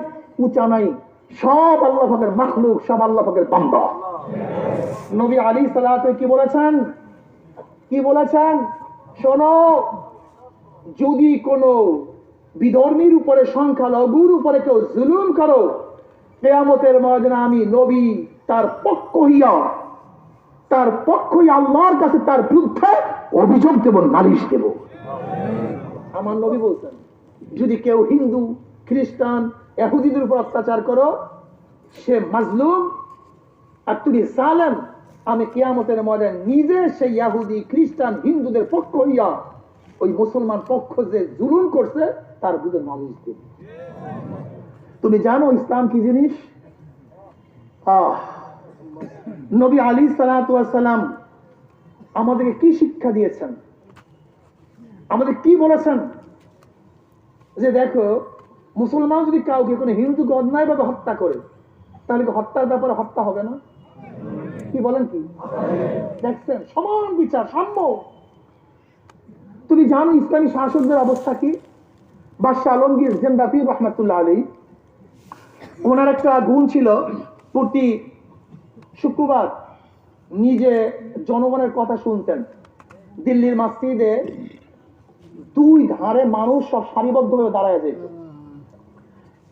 S2: উঁচা নাই, সব আল্লাহ পাকের মাখলুক, সব আল্লাহ পাকের বান্দা। নবী আলাইহিস সালাতু কি বলেছেন? কি বলেছেন? শোনো, যদি কোনো বিধর্মীর উপরে, সংখ্যালঘুর উপরে কেউ জুলুম করো, কিয়ামতের ময়দানে আমি নবী তার পক্ষ হইয়া আল্লাহর কাছে তার বিরুদ্ধে অভিযোগ দেব, নালিশ দেব। আমার নবী বলছেন, যদি কেউ হিন্দু, খ্রিস্টান, ইহুদিদের উপর অত্যাচার করো, সে মাজলুম আর তুমি জালেম, আমি কিয়ামতের ময়দানে নিজে সেই ইহুদি, খ্রিস্টান, হিন্দুদের পক্ষ হইয়া ওই মুসলমান পক্ষ যে জুলুম করছে তার বিরুদ্ধে নালিশ দেব। তুমি জানো ইসলাম কি জিনিস? নবী আলাইহিস সালাতু ওয়াস সালাম আমাদেরকে কি শিক্ষা দিয়েছেন, আমাদের কি বলেছেন? যে দেখো, মুসলমান যদি কাউকে কোনো হিন্দুকে অন্যায়ভাবে হত্যা করে, তাহলে কি হত্যার ব্যাপারে হত্যা হবে না? কি বলেন? কি দেখছেন? সমান বিচার, সাম্য। তুমি জানো ইসলামী শাসকদের অবস্থা কি? বাদশাহ আলমগীর জিন্দাপীর রহমাতুল্লাহ আলাইহি, ওনার একটা গুণ ছিল, প্রতি শুক্রবার নিজে জনগণের কথা শুনতেন। দিল্লির মসজিদে দুই ধারে মানুষ সব সারিবদ্ধভাবে দাঁড়ায় যেত,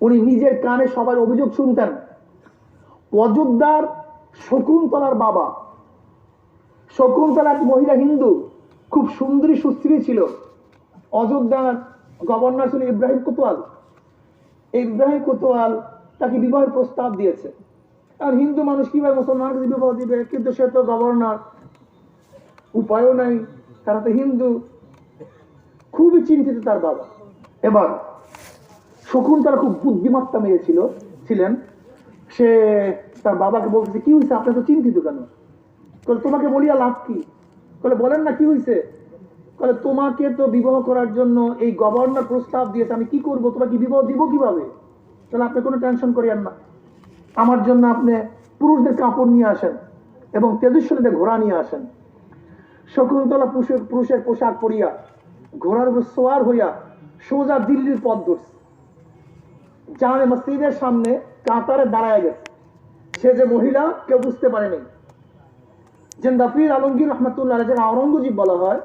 S2: উনি নিজের কানে সবার অভিযোগ শুনতেন। অযোধ্যার শকুন্তলার বাবা, শকুন্তলা এক মহিলা হিন্দু, খুব সুন্দরী সুস্ত্রী ছিল। অযোধ্যার গভর্নর ছিল ইব্রাহিম কোতোয়াল। ইব্রাহিম কোতোয়াল তাকে বিবাহের প্রস্তাব দিয়েছে। আর হিন্দু মানুষ কিভাবে মুসলমানকে বিবাহ দিবে? কিন্তু সে তো গভর্নর, উপায়ও নাই, তারা তো হিন্দু। খুবই চিন্তিত তার বাবা। এবার শকুন্তলা খুব বুদ্ধিমত্তা মেয়ে ছিলেন। সে তার বাবাকে বলতেছে, কি হয়েছে, আপনি তো চিন্তিত কেন? তোমাকে বলিয়া লাভ কি? বলেন না কি হয়েছে? তোমাকে তো বিবাহ করার জন্য এই গভর্নর প্রস্তাব দিয়েছে, আমি কি করবো? তোমাকে বিবাহ দিব কিভাবে? আপনি কোনো টেনশন করিয়েন না, আমার জন্য আপনি পুরুষদের কাপড় নিয়ে আসেন এবং তেজস্বরীদের ঘোড়া নিয়ে আসেন। শকুন্তলা পুরুষের পোশাক পরিয়া ঘোড়ার উপর সোয়ার হইয়া সোজা দিল্লির পথ ধরছে। জামে মসজিদের সামনে কাতারে দাঁড়ায় গেছে। সে যে মহিলা কেউ বুঝতে পারেনি। জিন্দাপীর আলমগীর রহমাতুল্লাহ আলাইহি, যাকে আওরঙ্গজেব বলা হয়,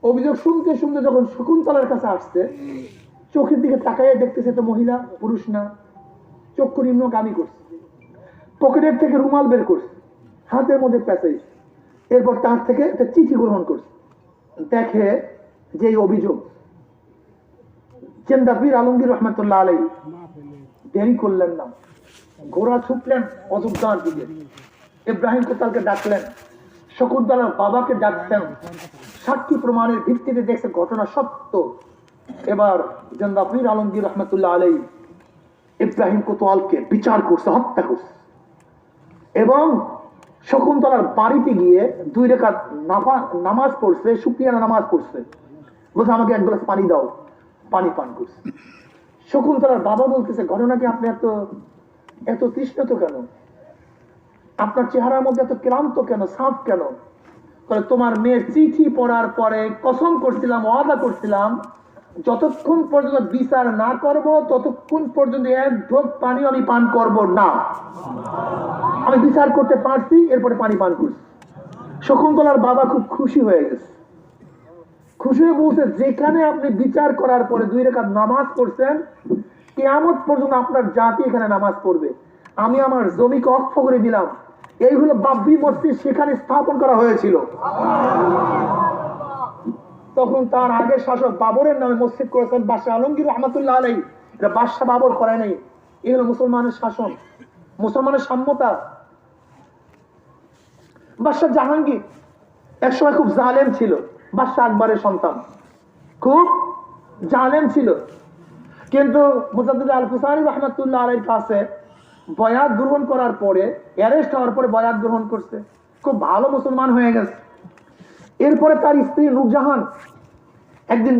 S2: অভিযোগ শুনতে শুনতে যখন শকুন্তলার কাছে আসছে, চোখের দিকে তাকাইয়া দেখতেছে তো মহিলা, পুরুষ না। চক্ষু নিম্নগামী করছে, পকেটের থেকে রুমাল বের করছে, হাতের মধ্যে প্যাঁচাইছে। এরপর তার থেকে একটা চিঠি গ্রহণ করছে। দেখে যে এই অভিযোগ। জিন্দাপীর আলমগীর রহমাতুল্লাহ আলাইহি দেরি করলেন না, ঘোড়া ছুটলেন অযোধ্যার দিকে। ইব্রাহিম কোতোয়ালকে ডাকলেন, শকুন্তলার বাবাকে ডাকতেন। সাক্ষী প্রমাণের ভিত্তিতে দেখছে ঘটনা সত্য। এবার জিন্দাপীর আলমগীর রহমাতুল্লাহ আলাইহি ইব্রাহিম কোতোয়ালকে বিচার করছে, হত্যা করছে। এবং শকুন্তলার বাড়িতে গিয়ে 2 রাকাত নামাজ পড়ছে, শুকরিয়ানা নামাজ পড়ছে। বলছে, আমাকে এক গ্লাস পানি দাও। পানি পান করছে। শকুন্তলার বাবা বলতেছে, ঘটনা কি? আপনি এত তৃষ্ণাত কেন? আপনার চেহারার মধ্যে এত ক্লান্ত কেন, সাফ কেন? তোমার মেয়ের চিঠি পড়ার পরে কসম করছিলাম, ওয়াদা করছিলাম, যতক্ষণ পর্যন্ত বিচার না করব ততক্ষণ পর্যন্ত এক ঢোক পানি আমি পান করব না। আমি বিচার করতে পারছি, এরপরে পানি পান করছি। শকুন্তলার বাবা খুব খুশি হয়ে গেছে। খুশি হয়ে বলছে, যেখানে আপনি বিচার করার পরে 2 রাকাত নামাজ পড়ছেন, কিয়ামত পর্যন্ত আপনার জাতি এখানে নামাজ পড়বে। আমি আমার জমিকে অক্ষ করে দিলাম, এইগুলো বাবরি মসজিদ সেখানে স্থাপন করা হয়েছিল। তখন তার আগের শাসক বাবরের নামে মসজিদ করেছেন বাদশাহ আলমগীর রহমতুল্লাহ আলাইহি। এটা বাদশাহ বাবর করে নাই, এগুলো মুসলমানের শাসন, মুসলমানের সাম্যতা। বাদশাহ জাহাঙ্গীর একসময় খুব জালেম ছিল, বাদশাহ আকবরের সন্তান, খুব জালেম ছিল। কিন্তু মুজাদ্দিদ আল হুসাইনি রহমতুল্লাহ আলাইহির কাছে বয়াত গ্রহণ করার পরে, অ্যারেস্ট হওয়ার পরে বয়াত গ্রহণ করছে, খুব ভালো মুসলমান হয়ে গেছে। এরপরে তার স্ত্রী নূরজাহান একদিন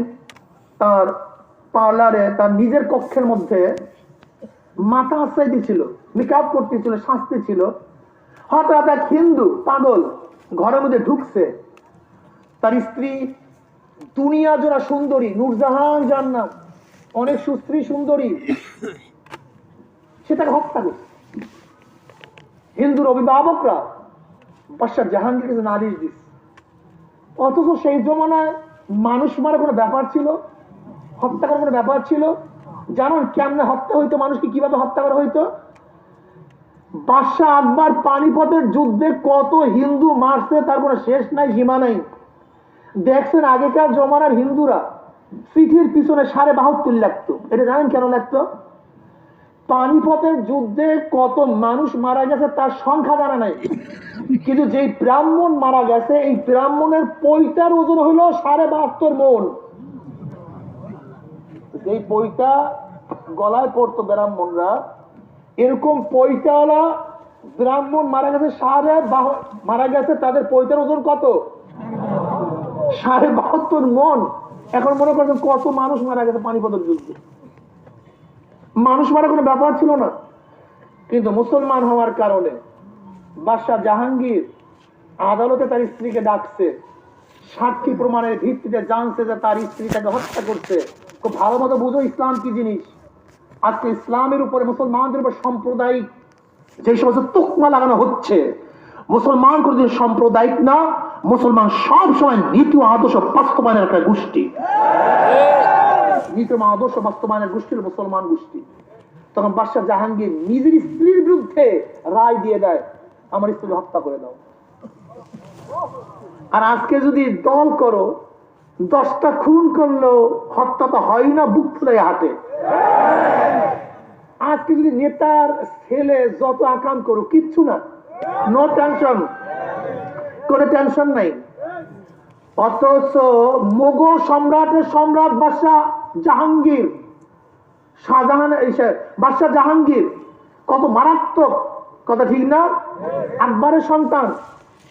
S2: তার পার্লারে তার নিজের কক্ষের মধ্যে মাথা আশ্রয় দিচ্ছিল, মেকআপ করতেছিল, শাস্তি ছিল। হঠাৎ এক হিন্দু পাগল ঘরের মধ্যে ঢুকছে। তার স্ত্রী দুনিয়া জোড়া সুন্দরী, নূরজাহান জান্নাত, অনেক সুস্ত্রী সুন্দরী, সেটাকে হত্যা করছে। হিন্দুর অভিভাবকরা বাদশাহ জাহাঙ্গীর কাছে নালিশ দিচ্ছে। অথচ সেই জমানায় মানুষ মারা কোনো ব্যাপার ছিল, হত্যা করার কোনো ব্যাপার ছিল? জানেন কেমনে হত্যা হইতো, মানুষকে কিভাবে হত্যা করা হইতো? বাদশাহ আকবর পানিপথের যুদ্ধে কত হিন্দু মারছে তার কোনো শেষ নাই, সীমা নাই। দেখছেন আগেকার জমানার হিন্দুরা পিঠের পিছনে ৭২ লাগতো। এটা জানেন কেন লাগতো? পানিপথের যুদ্ধে কত মানুষ মারা গেছে তার সংখ্যা জানা নাই, কিন্তু যেই ব্রাহ্মণ মারা গেছে এই ব্রাহ্মণের পৈতার ওজন হলো ৭২ মণ। যেই পৈতা গলায় পড়তো ব্রাহ্মণরা, এরকম পৈতাওয়ালা ব্রাহ্মণ মারা গেছে, মারা গেছে, তাদের পৈতার ওজন কত? ৭২ মণ। এখন মনে করছেন কত মানুষ মারা গেছে পানিপথের যুদ্ধে। মানুষ মারা কোনো ব্যাপার ছিল না, কিন্তু মুসলমান হওয়ার কারণে বাদশাহ জাহাঙ্গীর আদালতে তার স্ত্রীকে ডাকছে, সাক্ষী প্রমাণের ভিত্তিতে জানছে যে তার স্ত্রী তাকে হত্যা করছে। খুব ভালো মতো বুঝো ইসলাম কি জিনিস। আজকে ইসলামের উপরে, মুসলমানদের উপর সাম্প্রদায়িক যে সমস্ত তুকমা লাগানো হচ্ছে, মুসলমান কোনদিন সাম্প্রদায়িক না, মুসলমান সব সময় নীতি ও আদর্শ বাস্তবায়নের একটা গোষ্ঠী। নীতি ও আদর্শ বাস্তবায়নের গোষ্ঠীর মুসলমান গোষ্ঠী। তখন বাদশাহ জাহাঙ্গীর নিজের স্ত্রীর বিরুদ্ধে রায় দিয়ে দেয়, আমার স্ত্রী হত্যা করে দাও। আর আজকে যদি দল করো, 10টা খুন করলো হত্যা তো হয় না, বুক ফুলাই হাঁটে। আজকে যদি নেতার ছেলে যত আকাম করো, কিচ্ছু না, নো টেনশন, কোনো টেনশন নাই। অথচ মোগল সম্রাটের সম্রাট বাদশাহ জাহাঙ্গীর, বাদশাহ জাহাঙ্গীর কত মারাত্মক কথা, ঠিক না? আকবরের সন্তান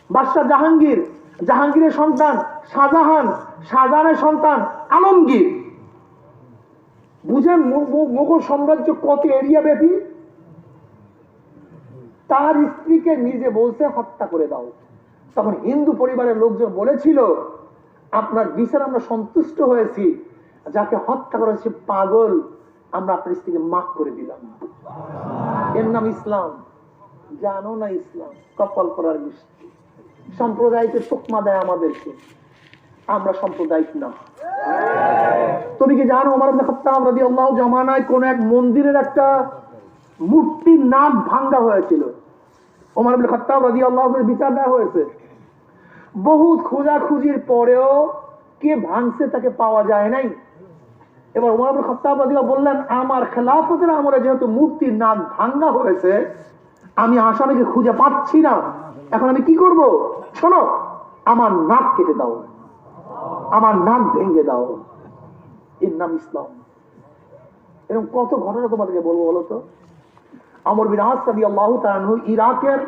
S2: বাদশাহ জাহাঙ্গীর, জাহাঙ্গীরের সন্তান শাহজাহান, শাহজাহানের সন্তান আলমগীর। বুঝেন মোগল সাম্রাজ্য কত এরিয়া ব্যাপী। তার স্ত্রীকে নিজে বলছে হত্যা করে দাও। তখন হিন্দু পরিবারের লোকজন বলেছিল, আপনার বিচার আমরা সন্তুষ্ট হয়েছি, যাকে হত্যা করেছে পাগল, আমরা আপনার স্ত্রীকে মাফ করে দিলাম। এর নাম ইসলাম। জানো না ইসলাম কপাল করার গোষ্ঠী, সাম্প্রদায়িকের তুকমা দেয় আমাদেরকে, আমরা সাম্প্রদায়িক না। তুমি কি জানো ওমর ইবনে খাত্তাব রাদিয়াল্লাহু জামানায় কোন এক মন্দিরের একটা মূর্তির নাক ভাঙ্গা হয়েছিল। ওমর ইবনে খাত্তাব রাদিয়াল্লাহু এর বিচার দেওয়া হয়েছে। বহুত খোঁজাখুঁজির পরেও কে ভাঙছে তাকে পাওয়া যায় নাই। এবার ওমর ইবনে খাত্তাব রাদিয়াল্লাহু বললেন, আমার খেলাফতের আমলে যেহেতু মূর্তির নাক ভাঙ্গা হয়েছে, আমি আসামিকে খুঁজে পাচ্ছি না, এখন আমি কি করব? শোনো, আমার নাক কেটে দাও, আমার নাক ভেঙে দাও। এর নাম ইসলাম। এরকম কত ঘটনা তোমাদেরকে বলবো বলো তো। আমর বিন আস রাদিয়াল্লাহু তাআলা আনহু ইরাকের,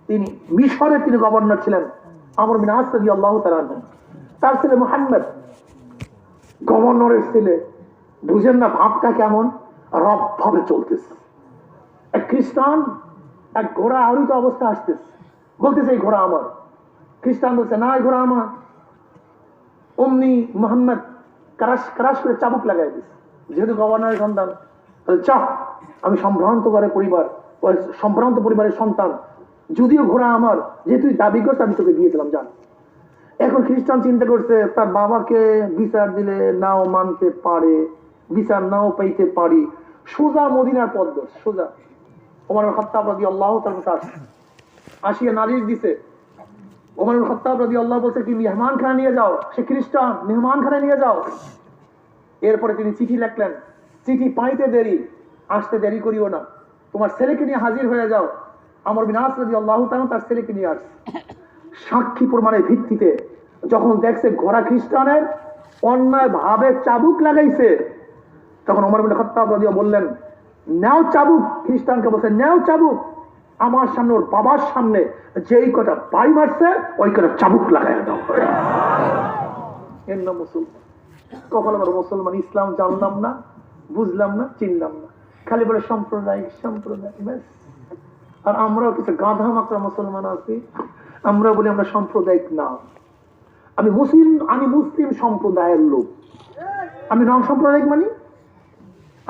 S2: তিনি মিশরের তিনি গভর্নর ছিলেন। আমর বিন আস রাদিয়াল্লাহু তাআলা আনহু, তার ছেলে মুহাম্মদ গভর্নরের ছেলে। বুঝেন না ভাবটা কেমন, রব ভাবে চলতেছে। এক খ্রিস্টান এক ঘোড়া আরোহিত অবস্থা আসতেছে, বলতেছে এই ঘোড়া আমার। খ্রিস্টান বলছে না, এই ঘোড়া আমার। অমনি মোহাম্মদ কারাস কারাস করে চাবুক লাগাই দিচ্ছে, যেহেতু গভর্নরের সন্তান। চাহ, আমি সম্ভ্রান্ত পরিবারের সন্তান, যদিও ঘোড়া আমার, যে তুই দাবি করছে আমি তোকে দিয়েছিলাম, জান। এখন খ্রিস্টান চিন্তা করছে তার বাবাকে বিচার দিলে নাও মানতে পারে, বিচার নাও পাইতে পারি, সোজা মদিনার পথ ধর, সোজা ওমর ইবনে খাত্তাব রাদিয়াল্লাহু তাআলা আসছে। আসিয়া নালিশ দিছে। ওমর ইবনে খাত্তাব রাদিয়াল্লাহু বলছে কি মেহমান খানা নিয়ে যাও, সে খ্রিস্টান, মেহমান খানা নিয়ে যাও। এরপরে তিনি চিঠি লিখলেন, চিঠি পাইতে দেরি, আসতে দেরি করিও না, তোমার ছেলেকে নিয়ে হাজির হয়ে যাও। আমর বিন আস রাদিয়াল্লাহু তাআলা তার ছেলেকে নিয়ে আসছে। সাক্ষী প্রমাণের ভিত্তিতে যখন দেখছে ঘোড়া খ্রিস্টানের অন্যায় ভাবে চাবুক লাগাইছে, তখন ওমর ইবনে খাত্তাব রাদিয়াল্লাহু বললেন, নাও চাবুক, খ্রিস্টানকে বলছে নাও চাবুক, আমার সামনে ওর বাবার সামনে যেই কটা বাড়ি মারছে ওই কটা চাবুক লাগাই দাও। এর নাম মুসলমান। কপাল আমার মুসলমান, ইসলাম জানলাম না, বুঝলাম না, চিনলাম না, খালি বলে সাম্প্রদায়িক সাম্প্রদায়িক ব্যাস। আর আমরাও কিছু গাধা মাত্রা মুসলমান আছি, আমরা বলি আমরা সাম্প্রদায়িক না, আমি মুসলিম সম্প্রদায়ের লোক। আমি নন সাম্প্রদায়িক মানে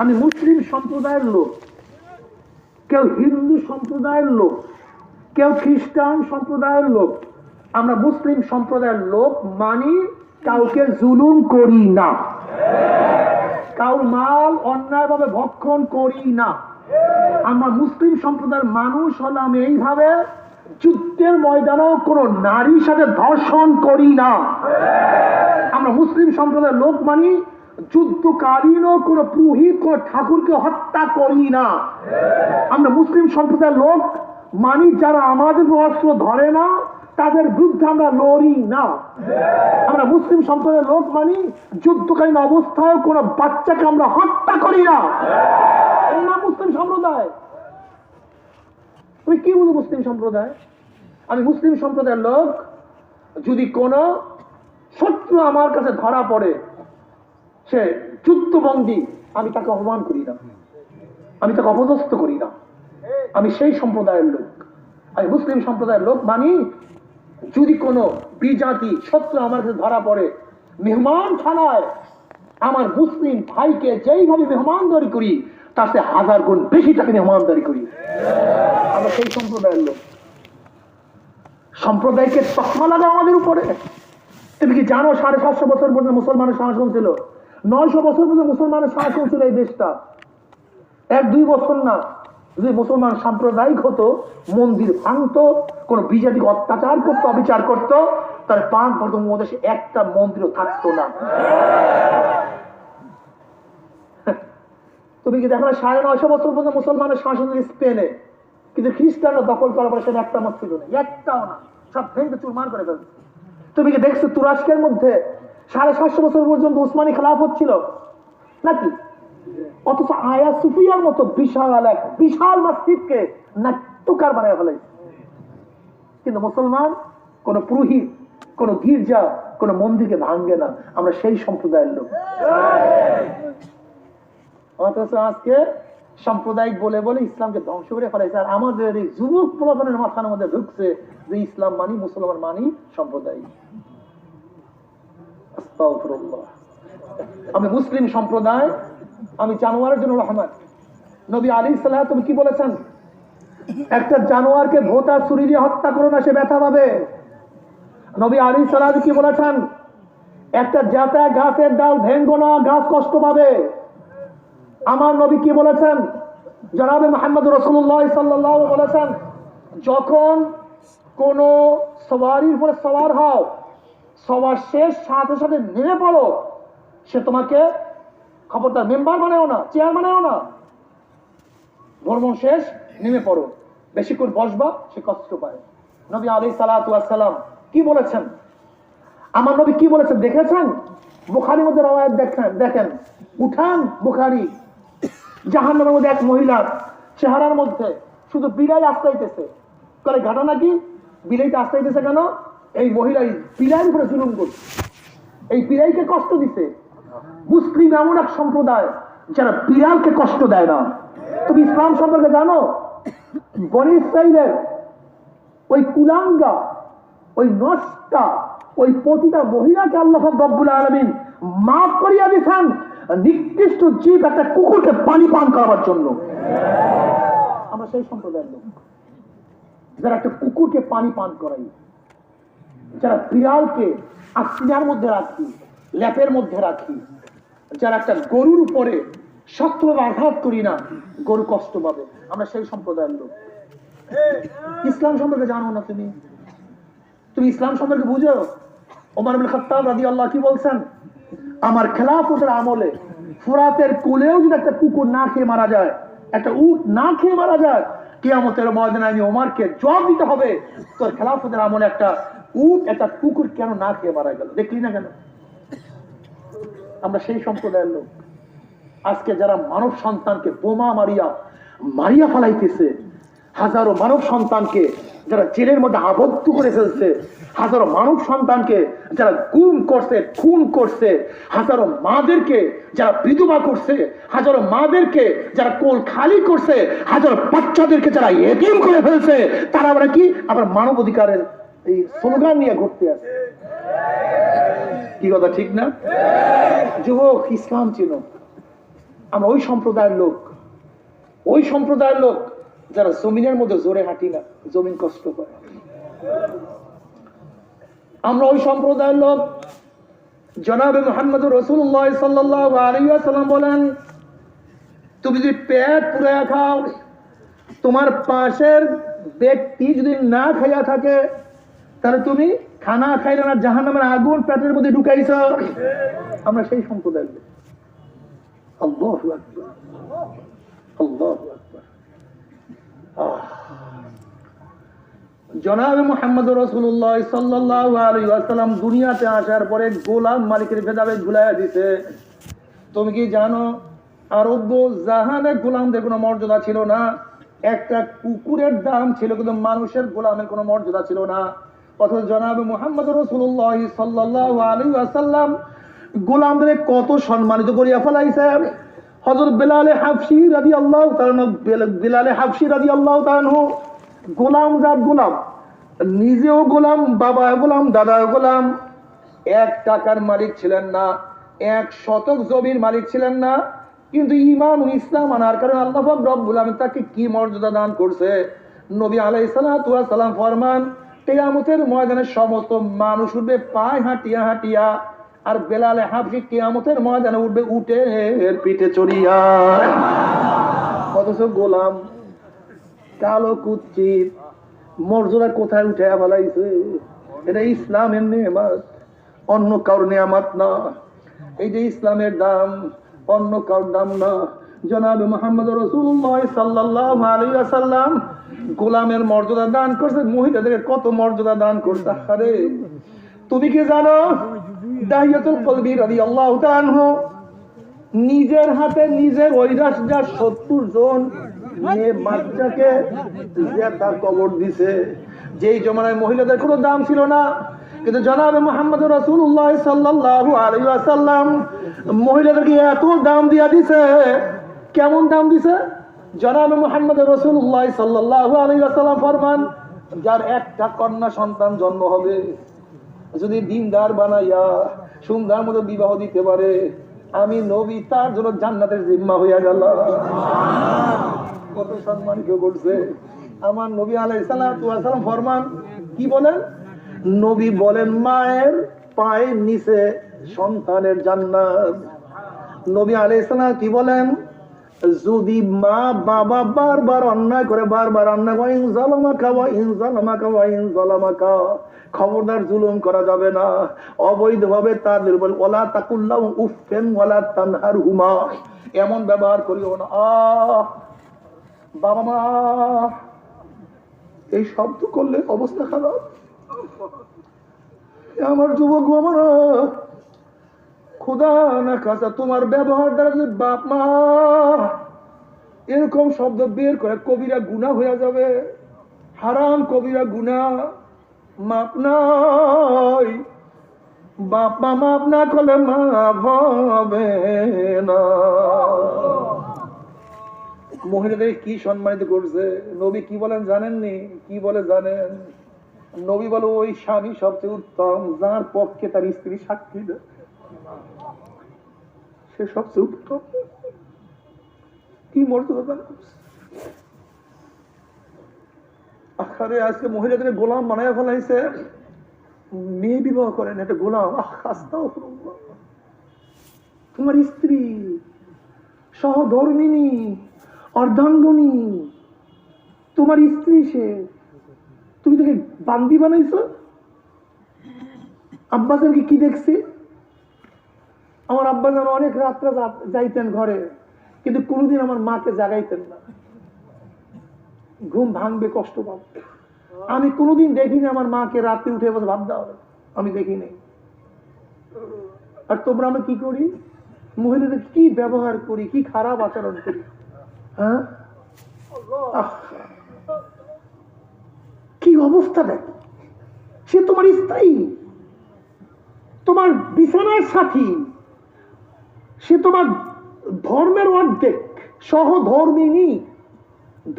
S2: আমি মুসলিম সম্প্রদায়ের লোক। কেউ হিন্দু সম্প্রদায়ের লোক, কেউ খ্রিস্টান সম্প্রদায়ের লোক, আমরা মুসলিম সম্প্রদায়ের লোক মানি, কাউকে জুলুম করি না, কাউ মাল অন্যায়ভাবে ভক্ষণ করি না। আমরা মুসলিম সম্প্রদায়ের মানুষ হলাম এইভাবে, যুদ্ধের ময়দানেও কোন নারীর সাথে ধর্ষণ করি না। আমরা মুসলিম সম্প্রদায়ের লোক মানি, যুদ্ধকালীনও কোন পুরোহিত কোন ঠাকুরকে হত্যা করি না। আমরা মুসলিম সম্প্রদায়ের লোক মানি, যারা আমাদের অস্ত্র ধরে না তাদের বিরুদ্ধে আমরা লড়ি না। আমরা মুসলিম সম্প্রদায়ের লোক মানি, যুদ্ধকালীন অবস্থায় কোন বাচ্চাকে আমরা হত্যা করি না। এই না মুসলিম সম্প্রদায়। তুমি কি বুঝো মুসলিম সম্প্রদায়? আমি মুসলিম সম্প্রদায়ের লোক, যদি কোন শত্রু আমার কাছে ধরা পড়ে, সে যুদ্ধবন্দী, আমি তাকে অপমান করি না, আমি তাকে অপদস্থ করি না, আমি সেই সম্প্রদায়ের লোক। আমি মুসলিম সম্প্রদায়ের লোক মানি, যদি কোনো বিজাতি শত্রু আমার কাছে ধরা পড়ে, মেহমান খানায় আমার মুসলিম ভাইকে যেইভাবে মেহমানদারি করি তার চেয়ে 1000 গুণ বেশি তাকে মেহমানদারি করি। আমরা সেই সম্প্রদায়ের লোক। সম্প্রদায়কে তকমা লাগা আমাদের উপরে। তুমি কি জানো 750 বছর পর্যন্ত মুসলমানের শাসন ছিল? 900 বছর পর্যন্ত মুসলমানের শাসন ছিল এই দেশটা। 1-2 বছর না, যদি মুসলমান সাম্প্রদায়িক হতো, মন্দির ভাঙতো, কোন বিজাতিক অত্যাচার করতো, অবিচার করতো, তার 5 বছর মধ্যে একটা মন্দিরও থাকতো না। তুমি কি দেখো না 950 বছর পর্যন্ত মুসলমানের শাসন স্পেনে, কিন্তু খ্রিস্টানরা দখল করার পরে সেটা একটা মত ছিল না, একটাও না, সব ভেঙে চুরমার করে ফেলছে। তুমি কি দেখছো তুরস্কের মধ্যে 750 বছর পর্যন্ত উসমানী খেলাফত ছিল নাকি? অথচ আয়া সুফিয়ার মতো বিশাল মসজিদকে নাট্যকার বানায় ফেলে। কিন্তু মুসলমান কোন পুরোহিত, কোন গির্জা, কোন মন্দিরকে ভাঙ্গে না। আমরা সেই সম্প্রদায়ের লোক। অথচ আজকে সাম্প্রদায়িক বলে বলে ইসলামকে ধ্বংস করে ফেলাইছে। আর আমাদের এই যুবক প্রলাপনের মাথার মধ্যে ঢুকছে যে ইসলাম মানি, মুসলমান মানি সম্প্রদায়। আস্তাগফিরুল্লাহ। আমি মুসলিম সম্প্রদায়, আমি জানোয়ারের জন্য রহমত। নবী আলাইহিস সালাম তুমি কি বলেছেন? একটা জানোয়ারকে ভোঁতা ছুরি দিয়ে হত্যা করো না, সে ব্যথা পাবে। নবী আলাইহিস সালাম কি বলেছেন? একটা জাতা গাছের ডাল ভেঙ্গো না, গাছ কষ্ট পাবে। আমার নবী কি বলেছেন? জনাবে মুহাম্মদ রাসূলুল্লাহ সাল্লাল্লাহু আলাইহি বলেছেন, যখন কোন সওয়ারির উপরে সওয়ার হও, সওয়ার শেষ সাথে সাথে নেমে পড়ো, সে তোমাকে খবরদার মেম্বার বানাও না, চেয়ার বানাও না, ভ্রমণ শেষ নেমে পড়ো, বেশিক্ষণ বসবা সে কষ্ট পায়। নবী আলাইহিস সালাতু ওয়াস সালাম কি বলেছেন? আমার নবী কি বলেছেন দেখেছেন? বুখারীর মধ্যে রওয়ায়াত দেখেন, উঠান বুখারী, জাহান্নামের মধ্যে এক মহিলার চেহারার মধ্যে শুধু বিড়াল আশ্রাইতেছে। করে ঘটনা কি? বিড়াইতে আশ্রাইতেছে কেন? এই মহিলা বিড়াইয়ের উপরে জুলুম করছে, এই বিড়াইকে কষ্ট দিছে। মুসলিম এমন এক সম্প্রদায় যারা বিড়ালকে কষ্ট দেয় না। তুমি ইসলাম সম্পর্কে জানো? বনী ইসরাইলের ওই কুলাঙ্গা, ওই নষ্টা, ওই প্রতিটা মহিলাকে আল্লাহ রব্বুল আলামিন মাফ করিয়া দিয়েছেন নিকৃষ্ট জীব একটা কুকুরকে পানি পান করাবার জন্য। আমরা সেই সম্প্রদায়ের লোক যারা একটা কুকুরকে পানি পান করাই, যারা বিড়ালকে আস্তিনার মধ্যে রাখি, ল্যাপের মধ্যে রাখি, যারা একটা গরুর উপরে শক্তভাবে আঘাত করি না, গরু কষ্ট পাবে। আমরা সেই সম্প্রদায়ের লোক। ইসলাম সম্পর্কে জানো না তুমি? তুমি ইসলাম সম্পর্কে বুঝো? ওমর ইবনে খাত্তাব রাদিয়াল্লাহু কি বলছেন? আমার খেলাফতের আমলে ফুরাতের কোলেও যদি একটা কুকুর না খেয়ে মারা যায়, একটা উট না খেয়ে মারা যায়, কিয়ামতের ময়দানে আমি ওমরকে জবাব দিতে হবে, তোর খেলাফতের আমলে একটা উট একটা কুকুর কেন না খেয়ে মারা গেল, দেখলি না কেন? আমরা সেই সম্প্রদায়ের লোক। আজকে যারা মানব সন্তানকে বোমা মারিয়া ফেলাইতেছে, হাজারো মানব সন্তানকে যারা জেলের মধ্যে আবদ্ধ করে ফেলছে, হাজারো মানব সন্তানকে যারা গুম করছে, খুন করছে, হাজারো মাদেরকে যারা বিধবা করছে, হাজারো মাদেরকে যারা কোল খালি করছে, হাজারো বাচ্চাদেরকে যারা এতিম করে ফেলছে, তারা আবার কি আবার মানব অধিকারের এই স্লোগান নিয়ে ঘুরতে আছে। কি কথা ঠিক না? যুবক, ইসলাম ছিল। আমরা ওই সম্প্রদায়ের লোক যারা জমিনের মধ্যে জোরে হাঁটি না, জমিন কষ্ট করে। আমরা ওই সম্প্রদায়ের লোক। জনাবে মুহাম্মদুর রাসূলুল্লাহ সাল্লাল্লাহু আলাইহি ওয়াসাল্লাম বলেন, তুমি যদি পেট পুরায়া খাও, তোমার পাশের ব্যক্তি যদি না খাইয়া থাকে, তাহলে তুমি খানা খাইলে না, জাহান্নামের আগুন পেটের মধ্যে ঢুকাইছ। আমরা সেই সম্প্রদায়ের লোক। আল্লাহু আকবার, আল্লাহু আকবার। জনাবে মুহাম্মদুর রাসূলুল্লাহ সাল্লাল্লাহু আলাইহি ওয়াসাল্লাম দুনিয়াতে আসার পরে গোলাম মালিকের ভেদাভেদ ভুলাইয়া দিতে। তুমি কি জানো, আরব জাহানে গোলামদের কোনো মর্যাদা ছিল না। একটা কুকুরের দাম ছিল, কিন্তু মানুষের গোলামের কোনো মর্যাদা ছিল না। অথচ জনাবে মুহাম্মদুর রাসূলুল্লাহ সাল্লাল্লাহু আলাইহি ওয়াসাল্লাম গোলামদের কত সম্মানিত করিয়া ফেলাইছে। হযরত বেলাল হাবশী রাদিয়াল্লাহু তাআলা, বেলাল হাবশী রাদিয়াল্লাহু তাআলা গোলাম, নিজেও গোলাম, বাবা গোলাম, দাদা গোলাম। 1 টাকার মালিক ছিলেন না, 1 শতক জমির মালিক ছিলেন না, কিন্তু ঈমান ও ইসলাম আনার কারণে আল্লাহ পাক রব্বুল আলামিন তাকে কি মর্যাদা দান করছে। নবী আলাইহিস সালাতু ওয়াস সালাম ফরমান, কিয়ামতের ময়দানে সমস্ত মানুষ উঠবে পায়ে হাঁটিয়া হাঁটিয়া, আর বেলাল হাবশী কিয়ামতের ময়দানে উঠবে উটের পিঠে চড়িয়া। অথচ গোলাম, কালো কুচ্ছিত, মর্যাদা কোথায় উঠে ফেলাইছে। এটা ইসলামের নেয়ামত, অন্য কারোর নেয়ামত না। এই যে ইসলামের দাম, অন্য কারোর দাম না। জনাবে মুহাম্মদুর রাসূলুল্লাহ সাল্লাল্লাহু আলাইহি ওয়াসাল্লাম গোলামের মর্যাদা দান করছে, মহিলাদেরকে কত মর্যাদা দান করছে। আরে তুমি কি জানো, দাহিয়াতুল কলবি রাদিয়াল্লাহু তাআলা আনহু নিজের হাতে নিজের ঐরাসজাত 70 জন মেয়ে বাচ্চাকে তার কবর দিছে। যেই জমানায় মহিলাদের কোনো দাম ছিল না, কিন্তু জনাবে মুহাম্মদুর রাসূলুল্লাহ সাল্লাল্লাহু আলাইহি ওয়াসাল্লাম মহিলাদেরকে এত দাম দিয়া দিছে। কেমন দাম দিছে? জনাবে মুহাম্মদুর রাসূলুল্লাহ সাল্লাল্লাহু আলাইহি ওয়াসাল্লাম ফরমান, যার একটা কন্যা সন্তান জন্ম হবে, যদি দিনদার বানাইয়া সুন্দর মতো বিবাহ দিতে পারে, আমি নবী তার জন্য জান্নাতের জিম্মা হইয়া গেল। কত সম্মান কেউ করছে। আমার নবী আলাইহিস সালাতু ওয়াস সালাম ফরমান, কি বলেন? নবী বলেন, মায়ের পায়ের নিচে সন্তানের জান্নাত। নবী আলাইহিস সালাম কি বলেন? যদি মা বাবা বারবার অন্যায় করে, খবরদার জুলুম করা যাবে না, অবৈধভাবে তাদের উপর ওয়ালা তাকুল্লাহু উফফিন ওয়ালা তানহারহুমা, এমন ব্যবহার করিও না। বাবা মা এই শব্দ করলে অবস্থা খারাপ। আমার যুবক বাবারা, খোদা না খাসা তোমার ব্যবহার দ্বারা যদি বাপ মা এরকম শব্দ বের করে, কবিরা গুনাহ হয়ে যাবে, হারাম কবিরা গুনাহ। মাপ নাই, বাপ মা মাপ না করলে মাপ হবে না। মহিলাদের কি সম্মানিত করছে। নবী কি বলেন জানেননি? কি বলে জানেন? নবী বলে, ওই স্বামী সবচেয়ে উত্তম যার পক্ষে তার স্ত্রী সাক্ষী দেয়, সে সবচেয়ে উত্তম। কি মর্যাদা দান করছে। আরে আজকে মহিলাদের গোলাম বানায় ফেলাইছে। মেয়ে বিবাহ করেন, এটা গোলাম। তোমার স্ত্রী সহধর্মিনী, অর্ধাঙ্গনী, তোমার স্ত্রী সে, তুমি তাকে বান্দি বানাইছো। আব্বাজানকে কি দেখছি, আমার আব্বাজান অনেক রাত্রে যাইতেন ঘরে, কিন্তু কোনোদিন আমার মাকে জাগাইতেন না। ঘুম ভাঙবে, কষ্ট পাবে। আমি কোনোদিন দেখিনি আমার মাকে রাতে উঠে বসে ভাত দাও, আমি দেখি নাই। আর তোমরা আমরা কি করি, মহিলাদের কি ব্যবহার করি, কি খারাপ আচরণ করি। হ্যাঁ, কি অবস্থা দেখ, সে তোমার স্ত্রী, তোমার বিছানার সাথী, সে তোমার ধর্মের অর্ধেক, সহধর্মিনী,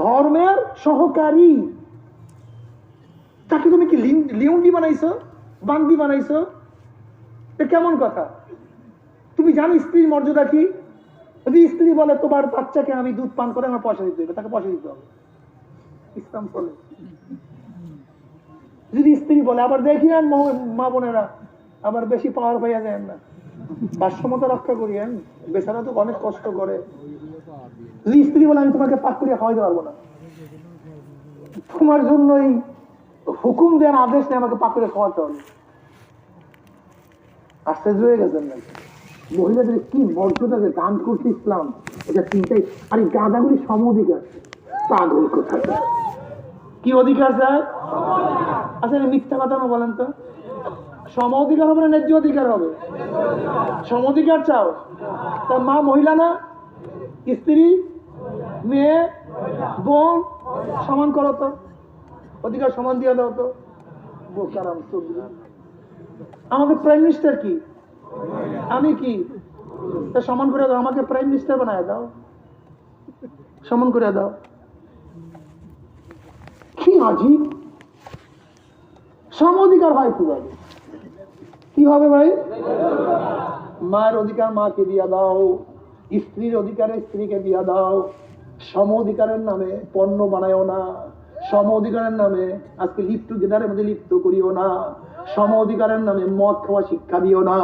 S2: ধর্মের সহকারী। তাকে তুমি কি লিউন্ডি বানাইছো, বান্দি বানাইছো? এটা কেমন কথা? তুমি জানো স্ত্রীর মর্যাদা কি? যদি স্ত্রী বলে তোমার বাচ্চাকে আমি দুধ পান করে আমার পয়সা দিতে হবে, তাকে পয়সা দিতে হবে। ইসলাম বলে। যদি স্ত্রী বলে, আবার দেখি মা বোনেরা আবার বেশি পাওয়ার পাইয়া যায় না, ভারসাম্যতা রক্ষা করি, বেচারা তো অনেক কষ্ট করে। যদি স্ত্রী বলে আমি তোমাকে পাক করিয়া খাওয়াইতে পারবো না, তোমার জন্যই হুকুম দেন, আদেশ নেই আমাকে পাক করে খাওয়াতে হবে, আশ্চর্য হয়ে গেছেন না? মহিলাদের কি মর্যাদা যে দান করছে ইসলাম, এটা চিন্তাই। আর এই গাঁদাগুলি সম অধিকার, পাগল কোথায়, কি অধিকার স্যার? আচ্ছা মিথ্যা কথা না বলেন তো, সম অধিকার হবে না ন্যায্য অধিকার হবে? সম অধিকার চাও? তা মা মহিলা না, স্ত্রী, মেয়ে, বোন সমান করো তো, অধিকার সমান দিয়ে দাও তো। বোকারাম চোখগুলো। আমাকে প্রাইম মিনিস্টার কি, আমি কি, তা সমান করে দাও, আমাকে প্রাইম মিনিস্টার বানায় দাও, সমান করে দাও। কি আজীব, সম অধিকার হয় কিভাবে? কি হবে ভাই? মায়ের অধিকার মাকে দিয়া দাও, স্ত্রীর অধিকারে স্ত্রীকে দিয়া দাও। সম অধিকারের নামে পণ্য বানায়ও না, সম অধিকারের নামে আজকে লিপ্ত গেদারের মধ্যে লিপ্ত করিও না, সম অধিকারের নামে মদ খাওয়া শিক্ষা দিও না,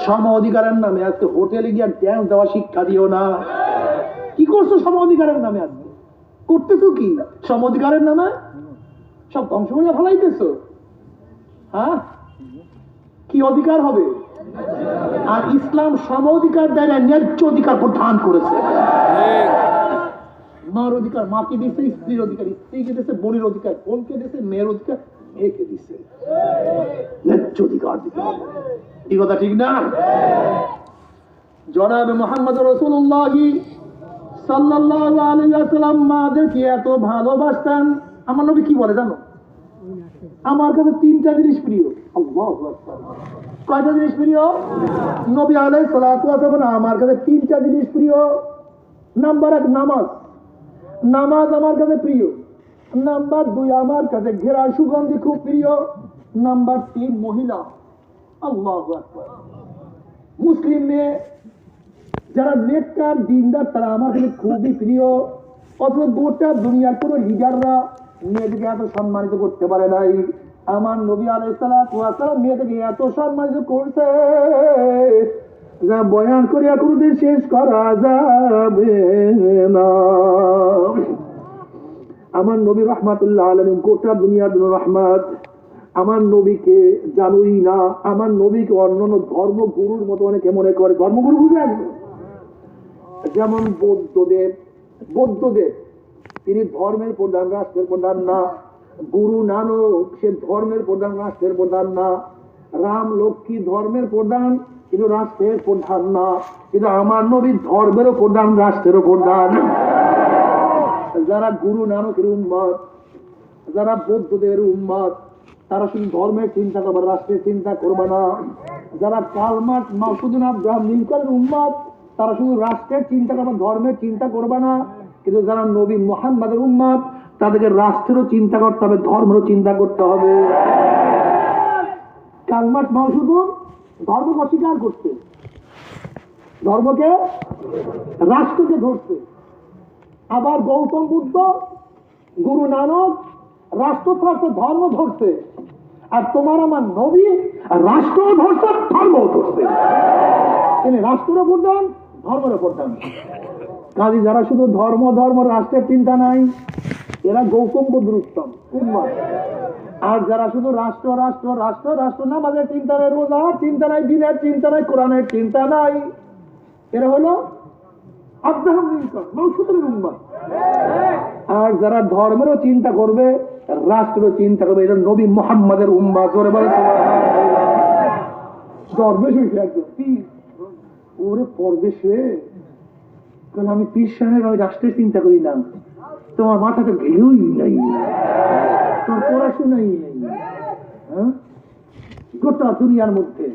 S2: সম অধিকারের নামে আজকে হোটেলে গিয়ে ড্যান্স দেওয়া শিক্ষা দিও না। কি করছো সম অধিকারের নামে? আজকে করতেছো কি সম অধিকারের নামে? সব ধ্বংস করে ফেলাইতেছো। হ্যাঁ, কি অধিকার হবে? আর ইসলাম সম অধিকার দেয় না, ন্যায্য অধিকার প্রদান করেছে। মার অধিকার মাকে দিয়েছে, স্ত্রীর অধিকার স্ত্রীকে দিয়েছে, বোনের অধিকার বোনকে দিয়েছে, মেয়ের অধিকার মেয়েকে দিয়েছে। ন্যায্য অধিকার দিতে হবে, এই কথা ঠিক না? জনাবে মুহাম্মদ রাসূলুল্লাহ সাল্লাল্লাহু আলাইহি ওয়াসাল্লাম মাদেরকে এত ভালোবাসতেন। আমার নবী কি বলে জানো? আমার কাছে তিনটা জিনিস প্রিয়। আল্লাহু আকবার। কয়টা জিনিস প্রিয়? নবী আলাইহিস সালাতু ওয়াস সালাম আমার কাছে তিনটা জিনিস প্রিয়। নাম্বার 1 নামাজ, নামাজ আমার কাছে প্রিয়। নাম্বার 2 আমার কাছে ঘেরা সুগন্ধি খুব প্রিয়। নাম্বার 3 মহিলা। আল্লাহু আকবার। মুসলিম মেয়ে যারা নেককার দিনদার তারা আমার কাছে খুবই প্রিয়। অথচ গোটা দুনিয়ার কোনো লিডাররা মেয়েদেরকে এত সম্মানিত করতে পারে নাই। আমার নবী আলাইহিস সালাতু ওয়াস সালাম মেয়েদেরকে এত সম্মানিত করছে যা বয়ান করে কোনদিন শেষ করা যাবে না। আমার নবী রাহমাতুল্লাহ আলাইহি, গোটা দুনিয়ার জন্য রহমত। আমার নবীকে জানুই না, আমার নবীকে অন্যান্য ধর্মগুরুর মতো অনেকে মনে করে। ধর্মগুরু বুঝেন? যেমন বৌদ্ধদেব তিনি ধর্মের প্রধান, রাষ্ট্রের প্রধান না। গুরু নানক সে ধর্মের প্রধান, রাষ্ট্রের প্রধান না। রাম লক্ষ্মী ধর্মের প্রধান কিন্তু রাষ্ট্রের প্রধান না। কিন্তু আমার নবী ধর্মেরও প্রধান, রাষ্ট্রেরও প্রধান। যারা গুরু নানকের উম্মত, যারা বৌদ্ধদেবের উম্মত, তারা শুধু ধর্মের চিন্তা করবে, রাষ্ট্রের চিন্তা করবে না। যারা কার্ল মার্কস, মাসুদুল আব্রাহাম লিঙ্কনের উম্মত, তারা শুধু রাষ্ট্রের চিন্তা করবে, ধর্মের চিন্তা করবে না। কিন্তু যারা নবী মুহাম্মদের উম্মত, তাদেরকে রাষ্ট্রেরও চিন্তা করতে হবে, ধর্মেরও চিন্তা করতে হবে। কার্ল মার্কস, মাসুদুল ধর্মকে অস্বীকার করছে, ধর্মকে রাষ্ট্রকে ধরছে। আবার গৌতম বুদ্ধ, গুরু নানক রাষ্ট্র ধরছে, ধর্ম ধরছে। আর তোমার আমার নবী রাষ্ট্র ধরছে, ধর্ম ধরছে। তিনি রাষ্ট্রের প্রধান, ধর্মের প্রধান। কাজে যারা শুধু ধর্ম ধর্ম রাষ্ট্রের চিন্তা নাই, এরা গৌতম বুদ্ধ উত্তম উম্মাহ। আর যারা শুধু রাষ্ট্র রাষ্ট্র রাষ্ট্র রাষ্ট্র নামাজের চিন্তা নাই, রোজার চিন্তা নাই, দিনের চিন্তা নাই, কোরআনের চিন্তা নাই, এরা হলো আব্রাহাম লিঙ্কন মৌসুদের উম্মাহ। আর যারা ধর্মেরও চিন্তা করবে, রাষ্ট্রেরও চিন্তা করবে, এটা নবী মুহাম্মাদের উম্মাহ। জোরে বলে দরবেশ হয়েছে একজন পীর, ওরে পরবেশ রে, কারণ আমি পীর সাহেব, আমি রাষ্ট্রের চিন্তা করি না, তোমার মাথাটা ভেলুই নাই, তোমার পড়াশোনাই নেই। হ্যাঁ, গোটা দুনিয়ার মধ্যে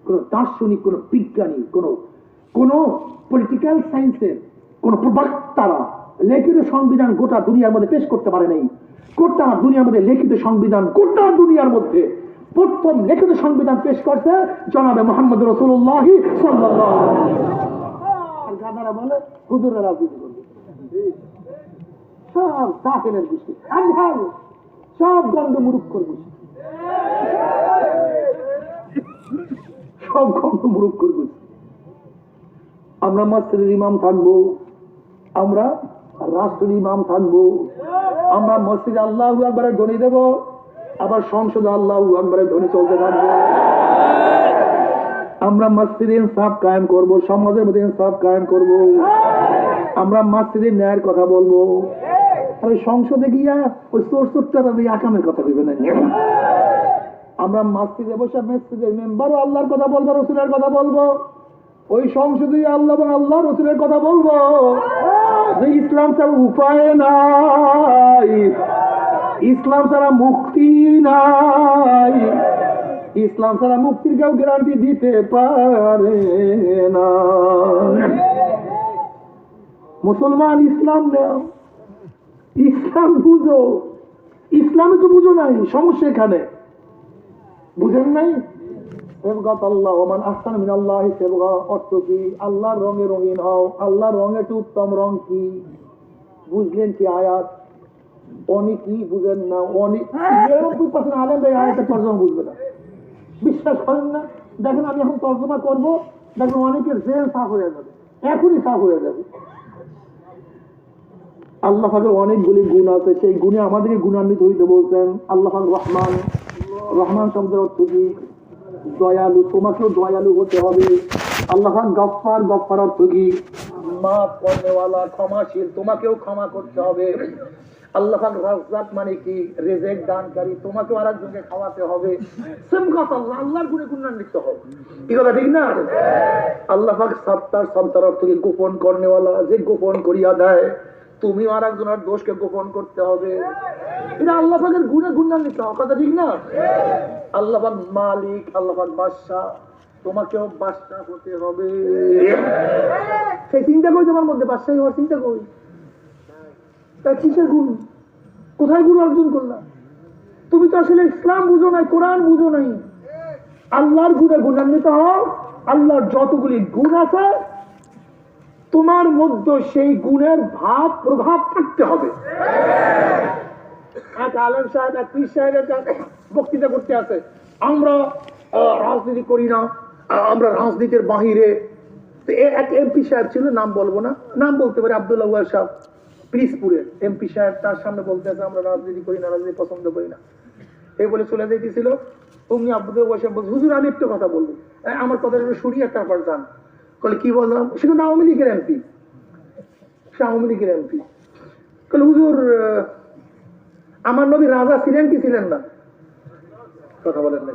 S2: কোন দার্শনিক, কোন বিজ্ঞানী, কোন পলিটিক্যাল সায়েন্সের কোন প্রবক্তারা লিখিত সংবিধান গোটা দুনিয়ার মধ্যে পেশ করতে পারে নাই। গোটা দুনিয়ার মধ্যে লিখিত সংবিধান, গোটা দুনিয়ার মধ্যে প্রথম লিখিত সংবিধান পেশ করছে জনাবে মুহাম্মদ রাসূলুল্লাহ সাল্লাল্লাহু আলাইহি ওয়াসাল্লাম। আর গাদারা বলে হুজুরের রাজনীতি করবে, সব জাহেলের গোষ্ঠী, আজহাল, সব গন্ড মুরুক্ষর গোষ্ঠী, সব গন্ড মুরুক্ষর গোষ্ঠী। আমরা মসজিদের ইমাম থাকবো, আমরা রাষ্ট্রের ইমাম থাকবো, আমরা মসজিদে আল্লাহু আকবারের ধ্বনি দেব, আবার সংসদে আল্লাহু আকবারের ধ্বনি চলতে থাকবে। আমরা মসজিদে ইনসাফ কায়েম করব, সমাজের মধ্যে ইনসাফ কায়েম করব, আমরা মসজিদে ন্যায়ের কথা বলবো। আর সংসদে গিয়া ওই চোরটারা দিয়ে আকামের কথা কইবে না। আমরা মসজিদে বসে মসজিদের মেম্বারও আল্লাহর কথা বলবো, রসুলের কথা বলবো, ওই সংসদে আল্লাহ এবং আল্লাহ রসুলের কথা বলবো। যে ইসলাম ছাড়া উপায় নাই, ইসলাম ছাড়া মুক্তি নাই, ইসলাম ছাড়া মুক্তির কেউ গ্যারান্টি দিতে পারে না। মুসলমান ইসলাম নেও, ইসলাম বুঝো, ইসলামে তো বুঝো নাই, সমস্যা এখানে বুঝেন নাই। অর্থ কি? আল্লাহর রঙে রঙিন হও। আল্লাহর রঙের উত্তম রং কি বুঝলেন কি? আয়াত অনেক কি বুঝেন না, অনেক আলেম আয়াতের তর্জমা বুঝবে না, বিশ্বাস করেন না। দেখেন আমি এখন তর্জমা করবো, দেখবেন অনেকের জেল সাফ হয়ে যাবে, এখনই সাফ হয়ে যাবে। আল্লাহ পাকের অনেকগুলি গুণ আছে, সেই গুণে আমাদেরকে গুণান্বিত হইতে বলছেন। আল্লাহ পাক রহমান, রহমান শব্দের অর্থ কি? দয়ালু, তোমাকেও দয়ালু হতে হবে। আল্লাহ পাক গফফার, গফফার অর্থ কি? মাফ করনেওয়ালা, ক্ষমাশীল, তোমাকেও ক্ষমা করতে হবে। আল্লাহ পাক রাজ্জাক মানে কি? রিজিক দানকারী, তোমাকেও আরেকজনকে খাওয়াতে হবে। সিমকাত আল্লাহ, আল্লাহর গুণে গুণান্বিত হও। কি কথা ঠিক না? আল্লাহ পাক সাত্তার, সাত্তার অর্থ কি? গোপন করনেওয়ালা, যে গোপন করিয়া দেয়। তুমি আর একজনের দোষকে গোপন করতে হবে, এটা আল্লাহ পাকের গুণে গুণান্বিত হওয়া। কথা ঠিক না? আল্লাহ পাক মালিক, আল্লাহ পাক বাদশা, তোমাকেও বাদশা হতে হবে। সেই চিন্তা করি তোমার মধ্যে, বাদশাহী হওয়ার চিন্তা করি। তা কিসের গুণ? কোথায় গুণ অর্জন করলাম? তুমি তো আসলে ইসলাম বুঝো নাই, কোরআন বুঝো নাই। আল্লাহর গুণে গুণান্বিত হও। আল্লাহর যতগুলি গুণ আছে তোমার মধ্যে সেই গুণের ভাব প্রভাব থাকতে হবে। এক আলেম সাহেব, এক পীর সাহেবের বক্তৃতা করতে আছে, আমরা রাজনীতি করি না, আমরা রাজনীতির বাহিরে। এক এমপি সাহেব ছিল, নাম বলবো না, নাম বলতে পারি, আব্দুল্লাহ ওয়াল সাহেব, পিরিজপুরের এমপি সাহেব। তার সামনে বলতে আছে আমরা রাজনীতি করি না, রাজনীতি পছন্দ করি না, এই বলে চলে যেতেছিল। অমনি আব্দুল্লাহ ওয়াল সাহেব বলছে, হুজুর আমি একটু কথা বলবো, আমার কথা শুনিয়ে তারপর যান। বলে কি বললাম? সে কিন্তু আওয়ামী লীগের এমপি, সে আওয়ামী লীগের এমপি। বলে হুজুর আমার নবী রাজা ছিলেন কি ছিলেন না? কথা বলেন না।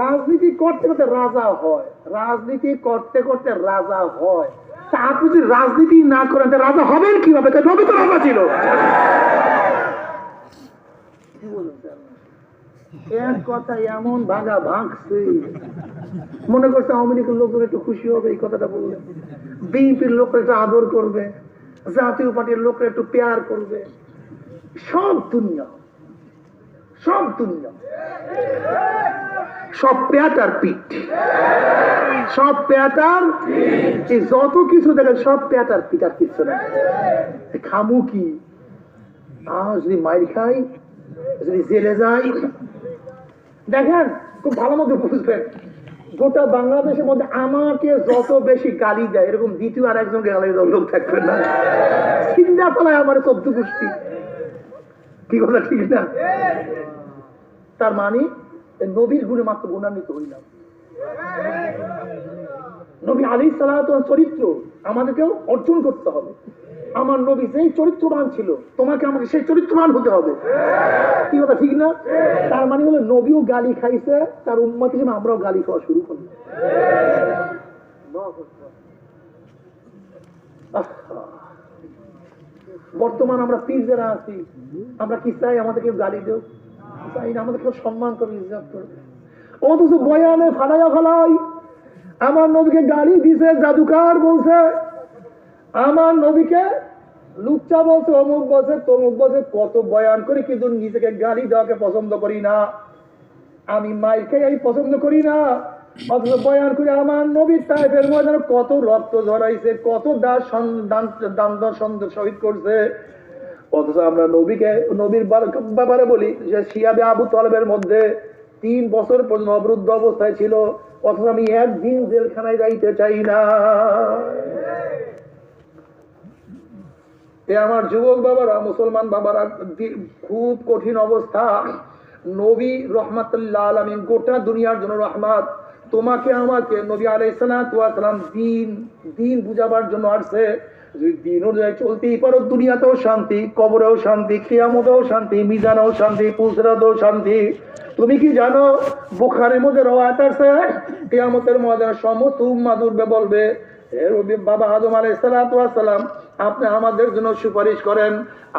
S2: রাজনীতি করতে করতে রাজা হয়, রাজনীতি করতে করতে রাজা হয়। তা আপনি যদি রাজনীতি না করেন তা রাজা হবেন কিভাবে? নবী তো রাজা ছিল। এক কথা এমন ভাঙা ভাঙছে, মনে করছে আওয়ামী লীগের লোকজন একটু খুশি হবে এই কথাটা বললে, বিএনপির লোকরা একটু আদর করবে, জাতীয় পার্টির লোকরা একটু পেয়ার করবে। সব দুনিয়া, সব দুনিয়া, সব পেয়াটার পিঠ, সব পেয়াটার, যত কিছু দেখেন সব পেয়াটার পিঠ, আর কিছু না। খামু কি? যদি মাইর খাই, যদি জেলে যাই, দেখেন খুব ভালো মতো বুঝবেন, গোটা বাংলাদেশের মধ্যে আমাকে যত বেশি গালি দেয় এরকম দ্বিতীয় আর একজনকে গালি দেওয়ার লোক থাকবে না। চিন্তা ফলায় আমার 14 গোষ্ঠী, কি কথা ঠিক না? তার মানে নবীর গুণে মাত্র গুণান্বিত হইলাম। নবী আলাইহিস সালাতু ওয়াস চরিত্র আমাদেরকেও অর্জন করতে হবে। আমার নবী যেই চরিত্রবান ছিল তোমাকে আমাকে সেই চরিত্রবান হতে হবে, কি কথা ঠিক না? তার মানে হলো নবীও গালি খাইছে, তার উম্মত হিসেবে আমরাও গালি খাওয়া শুরু করি। বর্তমান আমরা পীর যারা আছি আমরা কি চাই? আমাদেরকে গালি দেও চাই না, আমাদেরকে সম্মান করে ইজ্জত করে। অথচ বয়ানে ফালাইয়া ফালাই আমার নবীকে গালি দিছে, জাদুকার বলছে, আমার নবীকে লুচ্চা বলছে, অমুক বলছে, তমুক বলছে, কত বয়ান করে কিন্তু নিজেকে গালি দেওয়াকে পছন্দ করি না। আমি মাইকে আমি পছন্দ করি না, অথচ বয়ান করে আমার নবীর টাইপের ময়দানে কত রক্ত ঝরাইছে, কত দান শহীদ করছে। অথচ আমরা নবীকে নবীর ব্যাপারে বলি যে শিয়াবে আবু তালেবের মধ্যে 3 বছর পর্যন্ত অবরুদ্ধ অবস্থায় ছিল, অথচ আমি একদিন জেলখানায় যাইতে চাই না। এ আমার যুবক বাবারা, মুসলমান বাবারা, খুব কঠিন অবস্থা। নবী রহমাতুল্লাহ আলামিন, গোটা দুনিয়ার জন্য রহমত। তোমাকে আমাকে নবী আলাইহিস সালাতু ওয়াস সালাম দিন বুঝাবার জন্য আসছে। যদি দিন অনুযায়ী চলতেই পারো, দুনিয়াতেও শান্তি, কবরেও শান্তি, কিয়ামতেও শান্তি, মিজানেও শান্তি, পুসরাতেও শান্তি। তুমি কি জানো বুখারীর মধ্যে রওয়ায়াত আছে কিয়ামতের ময়দানে সমস্ত উম্মাত উঠবে বলবে, হে বাবা আদম আলাইহিস সালাতু ওয়াস সালাম, আপনি আমাদের জন্য সুপারিশ করেন।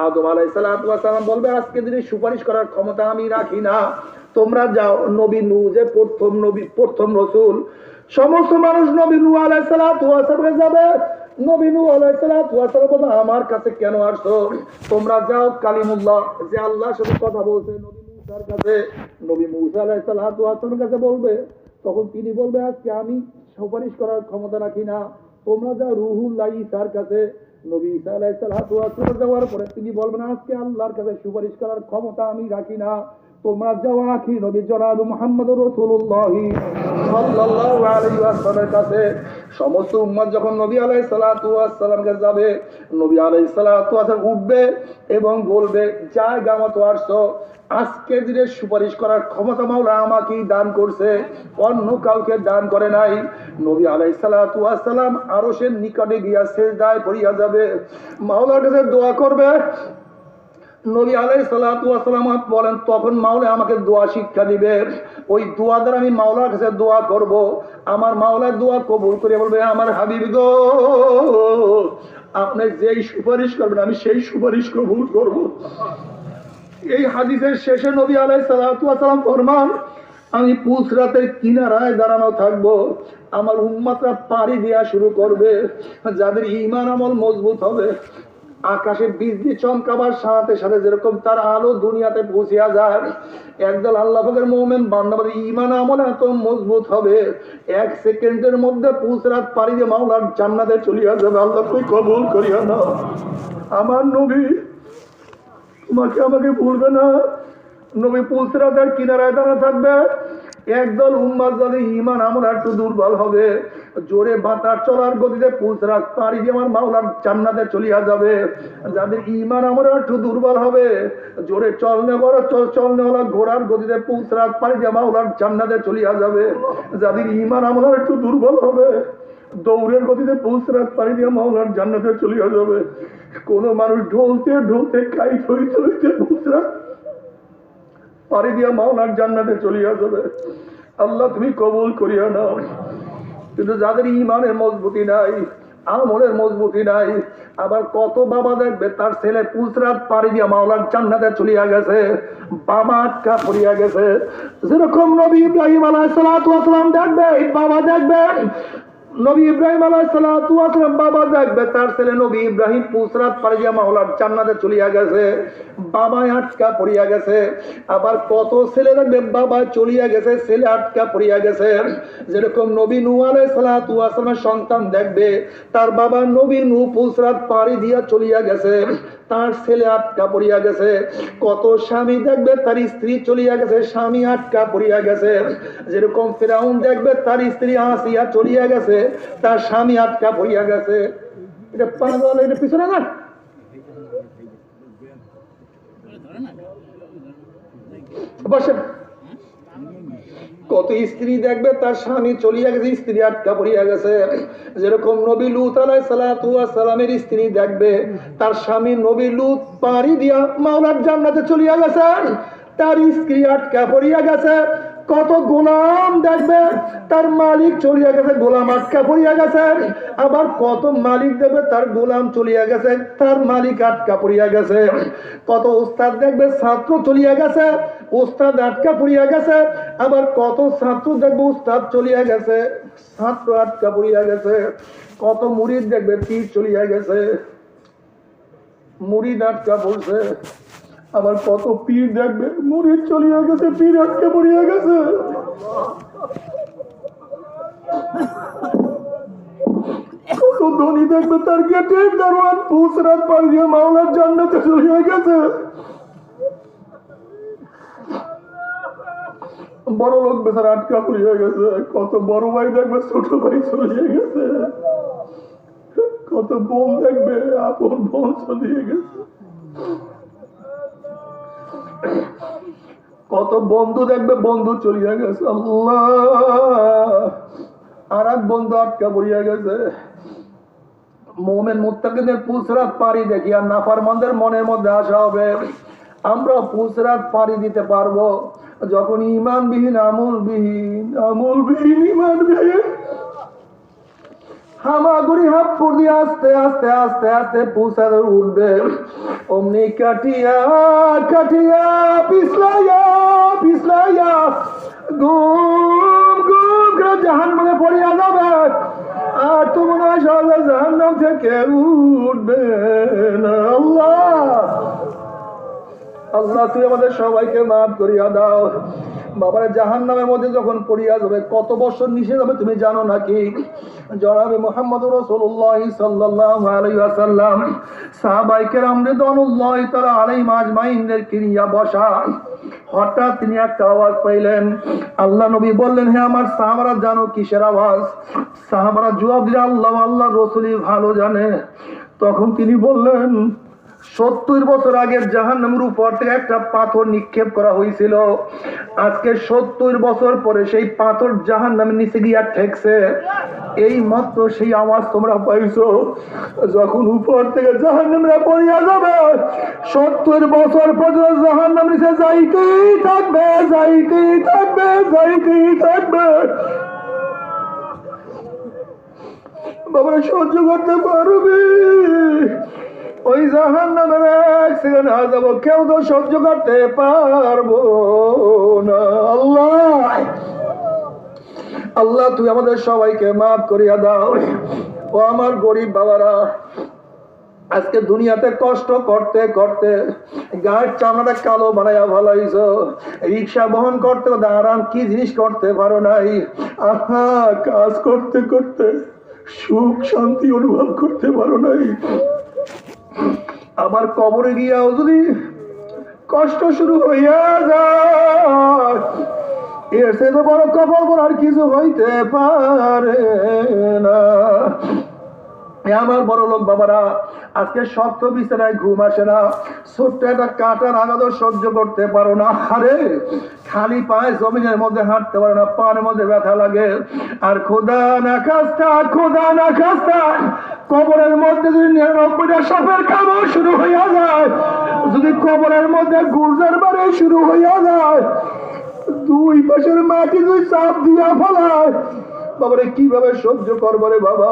S2: আদম আলাইহিস সালাতু ওয়াস সালাম বলবে, আজকে দিনে সুপারিশ করার ক্ষমতা আমি রাখি না, তোমরা যাও। নবী নূহ যে প্রথম রাসূল, সমস্ত মানুষ নবী নূহ আলাইহিস সালাতু ওয়াস সালামে যাবে। নবী নূহ আলাইহিস সালাতু ওয়াস সালাম বলবে, আমার কাছে কেন আসছো? তোমরা যাও কালিমুল্লাহ, যে আল্লাহর সাথে কথা বলছে, নবী মুসার কাছে, নবী মুসা আলাইহিস সালাতু ওয়াস সালামের কাছে বলবে। তখন তিনি বলবে, আজকে আমি সুপারিশ করার ক্ষমতা রাখি না, তোমরা যাও রুহুল্লাহ ঈসার কাছে। নবী ঈসা আলাইহিস সালাতু ওয়াস সালাম যাওয়ার পরে তিনি বলবেন, আজকে আল্লাহর কাছে সুপারিশ করার ক্ষমতা আমি রাখি না, তোমরা যাও আখির নবী জনাব মুহাম্মদুর রাসূলুল্লাহ সাল্লাল্লাহু আলাইহি ওয়াসাল্লামের কাছে। সমস্ত উম্মত যখন নবী আলাইহিস সালাতু ওয়াস সালামের কাছে যাবে, নবী আলাইহিস সালাতু ওয়াস সালাম উঠবে এবং বলবে, জায়গা মতো আসছো, আজকের দিনে সুপারিশ করার ক্ষমতা মাওলা আমাকেই দান করছে, অন্য কাউকে দান করে নাই। নবী আলাইহিস সালাতু ওয়াস সালাম আরশের নিকটে গিয়া সিজদায় পড়িয়া যাবে, মাওলার কাছে দোয়া করবে। নবী আলাইহিস সালাতু ওয়াস সালাম বলেন, তখন মাওলা আমাকে দোয়া শিক্ষা দিবে, ওই দোয়া দ্বারা আমি মাওলার কাছে দোয়া করব। আমার মাওলার দোয়া কবুল করে বলবে, আমার হাবিব গো, আপনি যেই সুপারিশ করবেন আমি সেই সুপারিশ কবুল করব। এই হাদিসের শেষে নবী আলাইহিস সালাতু ওয়াস সালাম ফরমান, আমি পুসরাতের কিনারায় দাঁড়ানো থাকবো, আমার উম্মতরা পাড়ি দেওয়া শুরু করবে, যাদের ঈমান আমল মজবুত হবে। আকাশে বিজলি চমকাবার সাথে সাথে যেরকম তার আলো দুনিয়াতে পৌঁছিয়া যায়, একদল আল্লাহ পাকের মুমিন বান্দাদের ঈমান আমল এত মজবুত হবে, 1 সেকেন্ডের মধ্যে পুসরাত পাড়ি দিয়ে মাওলার জান্নাতে চলিয়া যাবে। আল্লাহ তুই কবুল করিয়া নাও। আমার নবী তোমাকে আমাকে ভুলবে না। নবী পুসরাতের কিনারায় দাঁড়া থাকবে, একদল উম্মাত যাদের ঈমান আমল একটু দুর্বল হবে, জোরে বাতাস চলার গতিতে পুসরাত পাড়ি দিয়ে আমার মাওলার জান্নাতে চলিয়া যাবে। যাদের ঈমান আমল একটু দুর্বল হবে, জোরে চলনেওয়ালা ঘোড়ার গতিতে পুসরাত পাড়ি দিয়ে মাওলার জান্নাতে চলিয়া যাবে। যাদের ঈমান আমল একটু দুর্বল হবে, দৌড়ের গতিতে পুসরাত পাড়ি দিয়ে মাওলার জান্নাতে চলিয়া যাবে। কোন মানুষ ঢলতে ঢলতে কাইট হইতে হইতে পুসরাত পাড়ি দিয়া মাওলার জান্নাতে চলিয়া যাবে। আল্লাহ তুমি কবুল করিয়া নাও। কিন্তু যাদের ঈমানের মজবুতি নাই, আমলের মজবুতি নাই, আবার কত বাবা দেখবে তার ছেলে পুসরাত পাড়ি দিয়া মাওলার জান্নাতে চলিয়া গেছে, বাবা আটকা পড়িয়া গেছে। যেরকম নবী ইব্রাহিম আলাইহিস সালাতু ওয়াস সালাম দেখবে, বাবা দেখবে নবী ইব্রাহিম আলাইহিস সালাতু ওয়াস সালাম বাবা দেখবে তার ছেলে নবী ইব্রাহিম পুসরাত পাড়ি দিয়া মাওলার জান্নাতে চলিয়া গেছে, বাবা আটকা পড়িয়া গেছে। আবার কত ছেলে দেখবে বাবা চলিয়া গেছে, ছেলে আটকা পড়িয়া গেছে। যেরকম নবী নূহ আলাইহিস সালাতু ওয়াস সালামের সন্তান দেখবে তার বাবা নবী নূহ পুসরাত পাড়ি দিয়া চলিয়া গেছে, তার ছেলে আটকা পড়িয়া গেছে। কত স্বামী দেখবে তার স্ত্রী চলিয়া গেছে, স্বামী আটকা পড়িয়া গেছে। যেরকম ফিরাউন দেখবে তার স্ত্রী আসিয়া চলিয়া গেছে, তার স্বামী আটকা পড়িয়া গেছে। এটা পাগল, এটা পিছনে না। বসেন। কত স্ত্রী দেখবে তার স্বামী চলিয়া গেছে, স্ত্রী আটকা পড়িয়া গেছে। যেরকম নবী লূত আলাইহিস সালাতু ওয়াস সালামের স্ত্রী দেখবে তার স্বামী নবী লূত পাড়ি দিয়া মাওলার জান্নাতে চলিয়া গেছে, তার স্ত্রী আটকা পড়িয়া গেছে। কত গোলাম দেখবে তার মালিক চলিয়া গেছে, গোলাম আটকা পড়িয়া গেছে। আবার কত মালিক দেখবে তার গোলাম চলিয়া গেছে, তার মালিক আটকা পড়িয়া গেছে। কত উস্তাদ দেখবে ছাত্র চলিয়া গেছে, উস্তাদ আটকা পড়িয়া গেছে। আবার কত ছাত্র দেখবে উস্তাদ চলিয়া গেছে, ছাত্র আটকা পড়িয়া গেছে। কত মুরিদ দেখবে পীর চলিয়া গেছে, মুরিদ আটকা পড়ছে। আবার কত পীর দেখবে মুরিদ চলিয়া গেছে, পীর আটকে পড়িয়া গেছে। কত ধনী দেখবে তার গেটের দারোয়ান পুসরাত পাড়ি দিয়ে মাওলার জান্নাতে চলিয়া গেছে। বড় লোক বেচারা আটকা পড়িয়া গেছে। কত বড় ভাই দেখবে ছোট ভাই চলিয়া গেছে, কত বোন দেখবে আপন বোন চলিয়ে গেছে, কত বন্ধু দেখবে বন্ধু চলিয়া গেছে। আল্লাহ, আর এক বন্ধু আটকা পড়িয়া গেছে। মুমিন মুত্তাকিদের পুসরাত পাড়ি দেখি আর নাফরমানদের মনের মধ্যে আশা হবে আমরা পুসরাত পাড়ি দিতে পারবো যখন ঈমানবিহীন আমলবিহীন ঈমানবিহীন হামাগুড়ি হাপ্পুর দিয়ে আস্তে আস্তে আস্তে আস্তে পুসরাত উঠবে। অমনি কাটিয়া কাটিয়া পিছলাইয়া পিছলাইয়া গুম গুম করে জাহান্নামে পড়িয়া যাবে। আর তো মনে হয় সহজে জাহান্নাম থেকে উঠবে না। আল্লাহ, আল্লাহ তুই আমাদের সবাইকে মাফ করিয়া দাও। বাবার জাহান্নামের মধ্যে যখন পড়িয়া যাবে কত বছর নিষেধ হবে তুমি জানো নাকি? জনাবে মুহাম্মদুর রাসূলুল্লাহ সাল্লাল্লাহু আলাইহি ওয়াসাল্লাম সাহাবায়ে কেরাম রিদওয়ানুল্লাহি তাআলা আলাইহিম আজমাইনদেরকে নিয়ে বসা। হঠাৎ তিনি একটা আওয়াজ পাইলেন। আল্লাহ নবী বললেন, হে আমার সাহাবারা জানো কিসের আওয়াজ? সাহাবারা জবাব দিলেন, আল্লাহ আল্লাহ রাসূলই ভালো জানে। তখন তিনি বললেন, 70 বছর আগের জাহান্নামের উপর থেকে একটা পাথর নিক্ষেপ করা হয়েছিল। আজকে 70 বছর পরে সেই পাথর জাহান্নামের নিচে গিয়া ঠেকছে। এই মাত্র সেই আওয়াজ তোমরা পাইছো। যখন উপর থেকে জাহান্নামরা পড়িয়া যাবে 70 বছর পর্যন্ত জাহান্নামের নিচে যাইতেই থাকবে, যাইতেই থাকবে, যাইতেই থাকবে। বাবা সহ্য করতে পারবি? ওই জাহান্নামের এক সেকেন্ড হয়ে যাবো, কেউ তো সহ্য করতে পারবো না। আল্লাহ, আল্লাহ তুই আমাদের সবাইকে মাফ করিয়া দাও। ও আমার গরিব বাবারা, আজকে দুনিয়াতে কষ্ট করতে করতে গায়ের চামড়াটা কালো বানাইয়া ভালাইছো। রিক্সা বহন করতে করতে আরাম কি জিনিস করতে পারো নাই। আহা, কাজ করতে করতে সুখ শান্তি অনুভব করতে পারো নাই। আবার কবরে গিয়াও যদি কষ্ট শুরু হইয়া যায়, এর সে তো বড় কবর আর কিছু হইতে পারে না। আমার বড় লোক বাবারা, আজকে শক্ত বিছানায় ঘুম আসে না, ছোট্ট একটা কাঁটার আঘাত সহ্য করতে পারো না। আরে খালি পায়ে জমিনের মধ্যে হাঁটতে পারো না, পায়ের মধ্যে ব্যথা লাগে। আর খোদা না খাস্তা, খোদা না খাস্তা, কবরের মধ্যে যদি 99টা সাপের কামড় শুরু হইয়া যায়, যদি কবরের মধ্যে গুর্জার বাড়ি শুরু হইয়া যায়, দুই পাশের মাটি দুই চাপ দিয়া ফেলায়, বাবারে কিভাবে সহ্য করবো রে বাবা?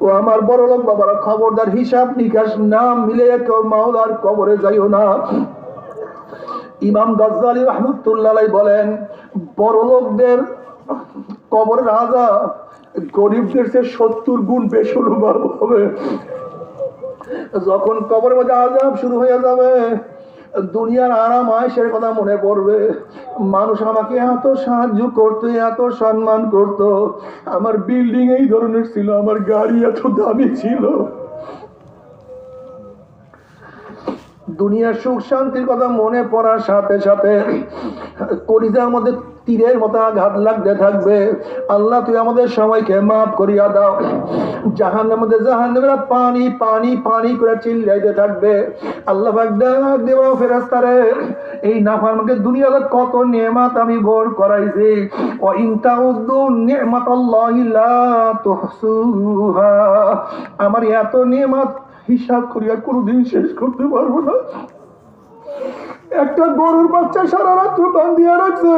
S2: ও আমার বড় লোক বাবারা, খবরদার হিসাব নিকাশ না মিলে কেউ মাওলার কবরে যাইও না। ইমাম গাজ্জালী রাহমাতুল্লাহ আলাইহি বলেন, বড় লোকদের কবরের আযাব গরিবদের চেয়ে 70 গুণ বেশি অনুভব হবে। যখন কবরের মধ্যে আযাব শুরু হয়ে যাবে, দুনিয়ার আরাম আয়েশের কথা মনে পড়বে। মানুষ আমাকে এত সাহায্য করতো, এত সম্মান করত, আমার বিল্ডিং এই ধরনের ছিল, আমার গাড়ি এত দামি ছিল। দুনিয়ার সুখ শান্তির কথা মনে পড়ার সাথে সাথে কলিজার মধ্যে তীরের মতো আঘাত লাগতে থাকবে। আল্লাহ তুই আমাদের সবাইকে মাফ করিয়া দাও। জাহান্নামের মধ্যে জাহান্নামীরা পানি পানি পানি করে চিল্লাইতে থাকবে। আল্লাহ পাক ডাক দেব, ফেরেশতারে এই নাফরমানকে দুনিয়াতে কত নেয়ামত আমি ভোগ করাইছি, ওয়া ইন তাউদ্দু নি'মাতাল্লাহি লা তুহসুহা, আমার এত নেয়ামত হিসাব করিয়া কোনোদিন শেষ করতে পারবো না। একটা গরুর বাচ্চা সারা রাত্র বান্ধিয়া রাখছে,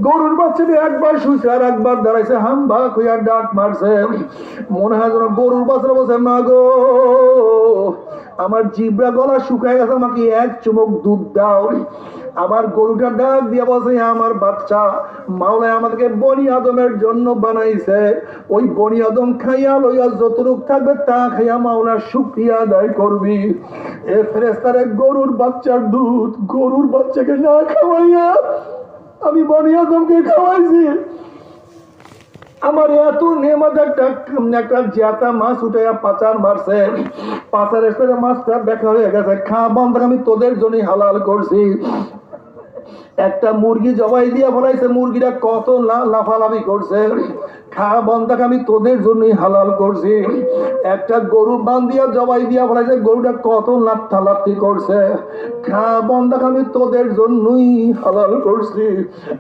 S2: গরুর বাচ্চাটি একবার শুইছে আর একবার দাঁড়াইছে, হাম্বা কইয়া ডাক মারছে। মনে হয় যেন গরুর বাচ্চা বলছে, মা গো আমার জিব্রা গলা শুকায় গেছে, আমাকে এক চুমুক দুধ দাও। আমার গরুটা ডাক দিয়া বলছে, আমার বাচ্চা, মাওলা আমাদেরকে বনি আদমের জন্য বানাইছে, ওই বনি আদম খাইয়া লইয়া যতটুক থাকবে তা খাইয়া মাওলার শুকরিয়া আদায় করবি। এ ফেরেশতারে গরুর বাচ্চার দুধ গরুর বাচ্চাকে না খাওয়াইয়া আমি বনি আদমকে খাওয়াইছি। আমার এত নেমাদ একটা জ্যাতা মাছ উঠাইয়া পাচার মারছে, পাচারের সাথে মাছটা দেখা হয়ে গেছে, খাওয়া বন্ধ আমি তোদের জন্য হালাল করছি। একটা মুরগি জবাই দিয়া বলাইছে, মুরগিটা কত লাফালাফি করছে, খাওয়া বন্ধাকে আমি তোদের জন্যই হালাল করছি। একটা গরু বান্ধিয়া জবাই দিয়া বলাইছে, গরুটা কত লাফালাফি করছে, খাওয়া বন্ধাকে আমি তোদের জন্যই হালাল করছি।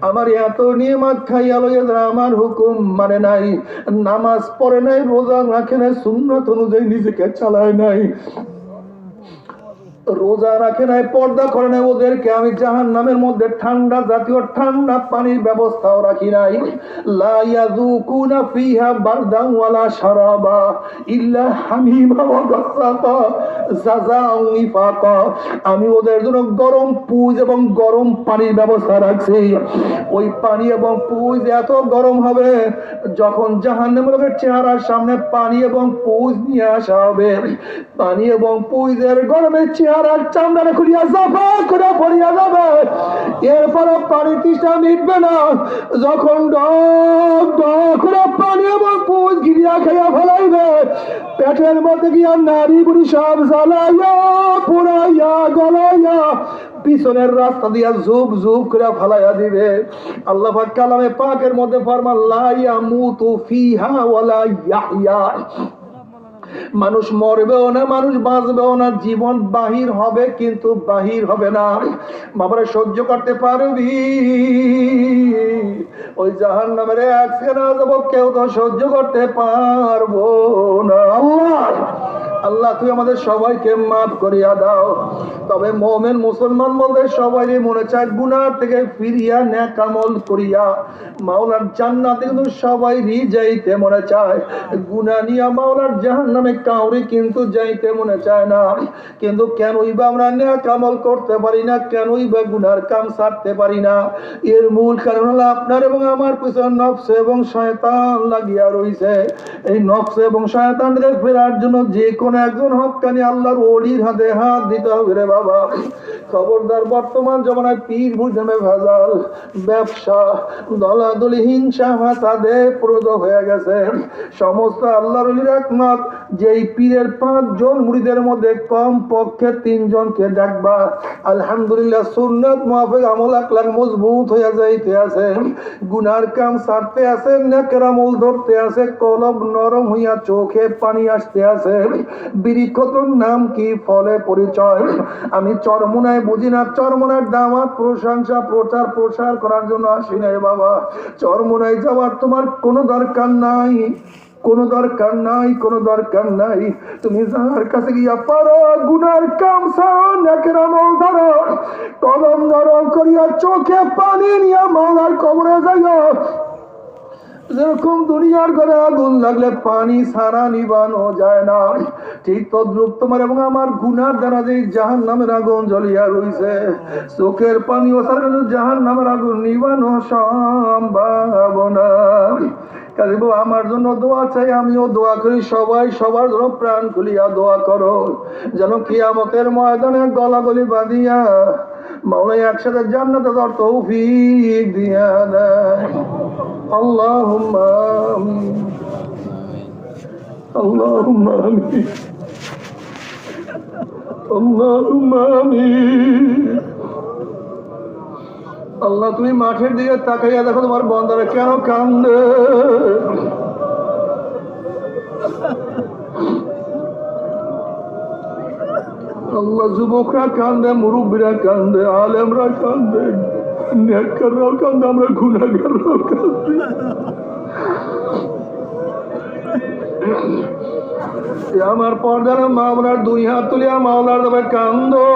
S2: আমার এত নিয়ামত খাইয়া লইয়া যারা আমার হুকুম মানে নাই, নামাজ পড়ে নাই, রোজা রাখে নাই, সুন্নাত অনুযায়ী নিজেকে চালায় নাই, রোজা রাখে নাই, পর্দা করে নাই, ওদেরকে আমি জাহান্নামের মধ্যে ঠান্ডা জাতীয় ঠান্ডা পানির ব্যবস্থাও রাখি নাই। লা ইয়াযুকুনা ফিহা বারদান ওয়ালা শারাবা ইল্লা হামিমা ওয়া গাসসাকা জাযাউ ইফাকা, আমি ওদের জন্য গরম পুজ এবং গরম পানির ব্যবস্থা রাখছি। ওই পানি এবং পুজ এত গরম হবে, যখন জাহান্নামের লোকের চেহারার সামনে পানি এবং পুজ নিয়ে আসা হবে, পানি এবং পুজের গরমে চেহারার চামড়া খুলিয়া জাফা করে পড়িয়া যাবে। এরপরে পানি তৃষ্ণা মিটবে না, যখন ডক ডক করে পানি এবং পুজ গিরিয়া খাইয়া ফেলাইবে, পেটের মধ্যে গিয়া নারী বুড়ি সব জ্বালাইয়া পোড়াইয়া গলাইয়া পিছনের রাস্তা দিয়া জুব জুব করে ফালাইয়া দিবে। আল্লাহ পাক কালামে পাকের মধ্যে ফরমান, লা ইয়ামুতু ফিহা ওয়ালা ইয়াহইয়া, মানুষ মরবেও না, মানুষ বাঁচবেও না, জীবন বাহির হবে কিন্তু বাহির হবে না। বাবারা সহ্য করতে পারবি? ওই জাহান্নামের এক সেনা যাব, কেউ তো সহ্য করতে পারবো না। আল্লাহ তুই আমাদের সবাইকে মাফ করিয়া দাও। তবে মুমিন মুসলমান বলতে সবাই মনে চায় গুনাহ থেকে ফিরিয়া নেক আমল করিয়া মাওলার জান্নাতে কিন্তু সবাইরই যাইতে মনে চায়। গুনাহ নিয়া মাওলার জাহান্নামে কাউরি কিন্তু যাইতে মনে চায় না। কিন্তু কেনই বা আমরা নেক আমল করতে পারি না, কেনই বা গুনার কাম ছাড়তে পারি না? এর মূল কারণ হলো আপনার এবং আমার পিছনে নফস এবং শয়তান লাগিয়া রইছে। এই নফস এবং শয়তানকে ফেরার জন্য যে কোন একজন হক্কানি আল্লাহর ওলির হাতে হাত দিতে হবে রে বাবা। খবরদার, বর্তমান জমানায় পীর বুঝে ভেজাল, ব্যবসা, দলাদলি, হিংসা, ফাসাদে প্রদ হয়ে গেছে। সমস্ত আল্লাহর ওলির একমত, যেই পীরের 5 জন মুরিদের মধ্যে কম পক্ষে 3 জনকে ডাকবা, আলহামদুলিল্লাহ সুন্নাত মুআফিক আমল আকলাক মজবুত হয়ে যাইতে আছে, গুনার কাম ছাড়তে আছে, নেকের আমল ধরতে আছে, কলব নরম হইয়া চোখে পানি আসতে আছে। বৃক্ষতর নাম কি, ফলে পরিচয়। আমি চরমুনায় বুঝি না, চরমুনার দাওয়াত প্রশংসা প্রচার প্রসার করার জন্য আসি নাই বাবা। চরমুনায় যাওয়ার তোমার কোনো দরকার নাই, কোনো দরকার নাই, কোনো দরকার নাই। তুমি যার কাছে গিয়া পারো গুনার কাম ছাড়ো, নেকের আমল ধরো, কলম নরম করিয়া চোখে পানি নিয়া মাওলার কবরে যাইও। যেরকম দুনিয়ার ঘরে আগুন লাগলে পানি ছাড়া নিবানো যায় না, ঠিক তদ্রুপ তোমার এবং আমার গুনার দ্বারা যে জাহান্নামের আগুন জ্বলিয়া রইছে, চোখের পানি ও ছাড়া জাহান্নামের আগুন নিবানো সম্ভব না। কাজী বাবা আমার জন্য দোয়া চাই, আমিও দোয়া করি, সবাই সবার জন্য প্রাণ খুলিয়া দোয়া করো, যেন কিয়ামতের ময়দানে গলাগলি বাঁধিয়া মাওলাই একসাথে জান্নাতে যাওয়ার তৌফিক দিয়া দেয়। আল্লাহুম্মা আমিন, আল্লাহুম্মা আমিন, আল্লাহুম্মা আমিন। আল্লাহ তুমি মাঠের দিকে তাকাইয়া দেখো তোমার বান্দারা কেন কান্দে। আল্লাহ যুবকরা কান্দে, মুরব্বীরা কান্দে, আলেমরা কান্দে, নেককাররাও কান্দে, আমরা গুনাহগাররাও কান্দে। আমার পর্দার মা আপনার দুই হাত তুলিয়া মাওলার তবে কান্দো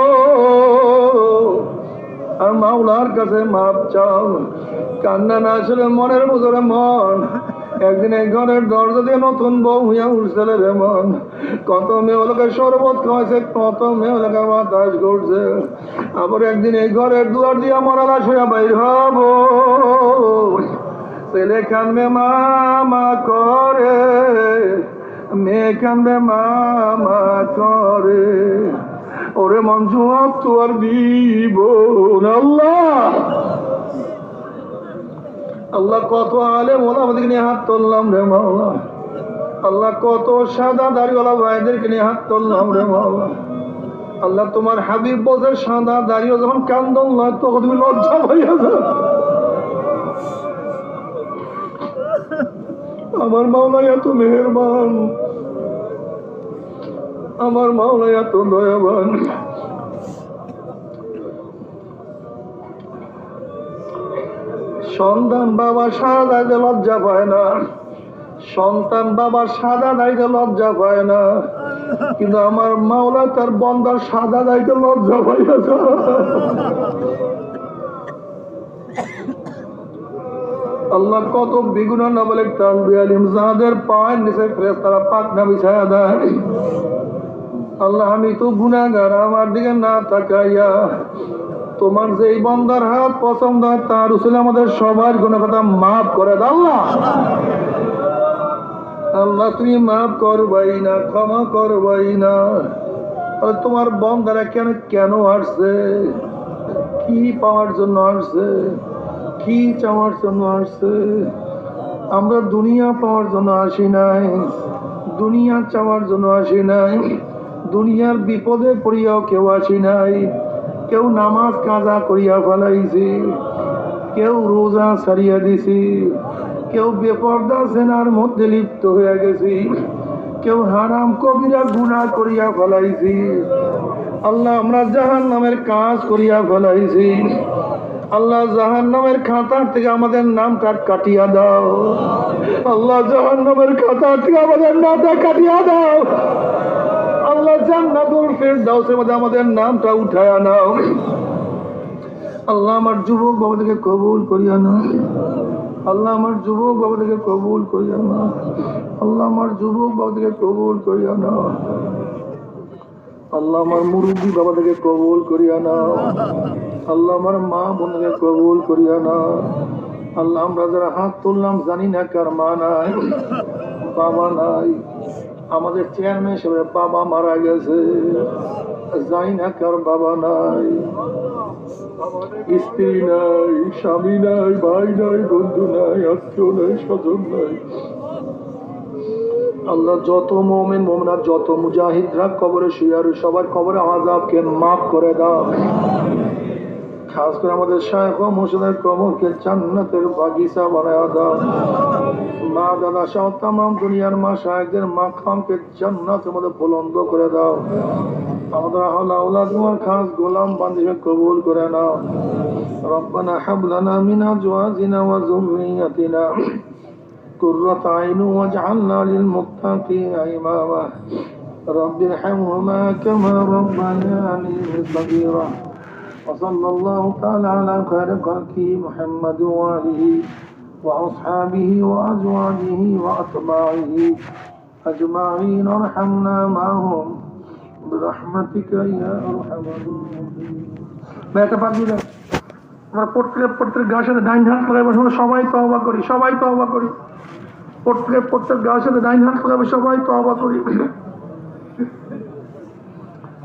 S2: আর মাওলার কাছে মাপ চাও। কান্না না আসলে মনের ভিতরে মন একদিন এই ঘরের দরজা দিয়ে নতুন বউ হইয়া উঠছিল রে মন। কত মেয়ে লোকে শরবত খাওয়াইছে, কত মেয়ে লোকে বাতাস করছে, আবার একদিন এই ঘরের দুয়ার দিয়া মরালা শুয়া বাইর হব। ছেলে কান্দে মামা করে, মেয়ে কান্দে মামা করে, ওরে মঞ্চ তো আর দিব না। আল্লাহ কত আলেম ওলামাদেরকে নিয়ে হাত তুললাম রে মাওলা। আল্লাহ কত সাদা দাড়িওয়ালা ভাইদেরকে নিয়ে হাত তুললাম রে মাওলা। আল্লাহ তোমার হাবিব বলছে সাদা দাড়িও যখন কান্দন নয় তখন তুমি লজ্জা পাইয়া যাও। আমার মাওলা এত মেহেরবান, আমার মাওলা এত দয়াবান। সন্তান বাবা সাদা দাড়িতে লজ্জা পায় না, সন্তান বাবার সাদা দাড়িতে লজ্জা পায় না, কিন্তু আমার মাওলা তার বন্দার সাদা দাড়িতে লজ্জা পাইয়া যায়। আল্লাহ কত বিগুনা না বলে তানবী আলিম যাদের পায়ের নিচে ফেরেশতারা পাখনা বিছায়া দেয়। আল্লাহ আমি তো গুনাহগার, আমার দিকে না তাকাইয়া তোমার যেই বন্দার হাত পছন্দ হয় তার উসিলে আমাদের সবার গুনাহ কথা মাফ করে দাও। আল্লাহ আল্লাহ তুমি মাফ করবাই না, ক্ষমা করবাই না। তোমার বন্দারা কেন কেন আসছে, কি পাওয়ার জন্য আসছে, কি চাওয়ার জন্য আসছে? আমরা দুনিয়া পাওয়ার জন্য আসি নাই, দুনিয়া চাওয়ার জন্য আসি নাই, দুনিয়ার বিপদে পড়িয়াও কেউ আসি নাই। কেউ নামাজ কাজা করিয়া ফেলাইছি, কেউ রোজা ছাড়িয়া দিছি, কেউ বেপর্দা জেনার মধ্যে লিপ্ত হয়ে গেছি, কেউ হারাম কবিরা গুনাহ করিয়া ফেলাইছি। আল্লাহ আমরা জাহান্নামের কাজ করিয়া ফেলাইছি। আল্লাহ জাহান্নামের খাতা থেকে আমাদের নামটা কাটিয়া দাও। আল্লাহ জাহান্নামের খাতা থেকে আমাদের নামটা কাটিয়া দাও। আল্লাহ জান্নাতুল ফিরদাউসের মধ্যে আমাদের নামটা উঠায়া নাও। আল্লাহ আমার যুবক বাবাদেরকে কবুল করিয়া নাও। আল্লাহ আমার যুবক বাবাদেরকে কবুল করিয়া নাও। আল্লাহ আমার যুবক বাবাদেরকে কবুল করিয়া নাও। আল্লাহ আমার মুরব্বী বাবাদেরকে কবুল করিয়া নাও। আল্লাহ আমার মা বোনকে কবুল করিয়া নাও। আল্লাহ আমরা যারা হাত তুললাম জানি না কার মা নাই, বাবা নাই। আমাদের চেয়ারম্যান হিসেবে বাবা মারা গেছে, জানি না কার বাবা নাই, স্ত্রী নাই, স্বামী নাই, ভাই নাই, বন্ধু নাই, আত্মীয় নাই, স্বজন নাই। আল্লাহ যত মুমিন মুমিনাত, যত মুজাহিদরা কবরে শুয়ে আছে সবার কবরে আযাবকে মাফ করে দাও। খাস করে আমাদের শায়খ ও মুর্শিদের কবরকে জান্নাতের বাগিচা বানায়া দাও। মা দাদা সহ তামাম দুনিয়ার মা শায়খদের মাকামকে জান্নাতের মধ্যে বুলন্দ করে দাও। আমাদের আহলে আওলাদ তোমার খাস গোলাম বান্দিকে কবুল করে নাও। রব্বানা হাব লানা মিন আজওয়াজিনা ওয়া যুররিয়াতিনা قرة عين واجعلنا للمتقين إماما رب ارحمهما كما ربياني صغيرا وصلى الله تعالى على خير خلقه محمد وآله وأصحابه وأزواجه وأتباعه أجمعين ارحمنا معهم برحمتك يا أرحم الراحمين. আমরা প্রত্যেক গাছের ডাইন হাত লাগাই বসে সবাই তওবা করি, সবাই তওবা করি। প্রত্যেক গায়ের সাথে ডাইন হাত লাগাবে, সবাই তওবা করি।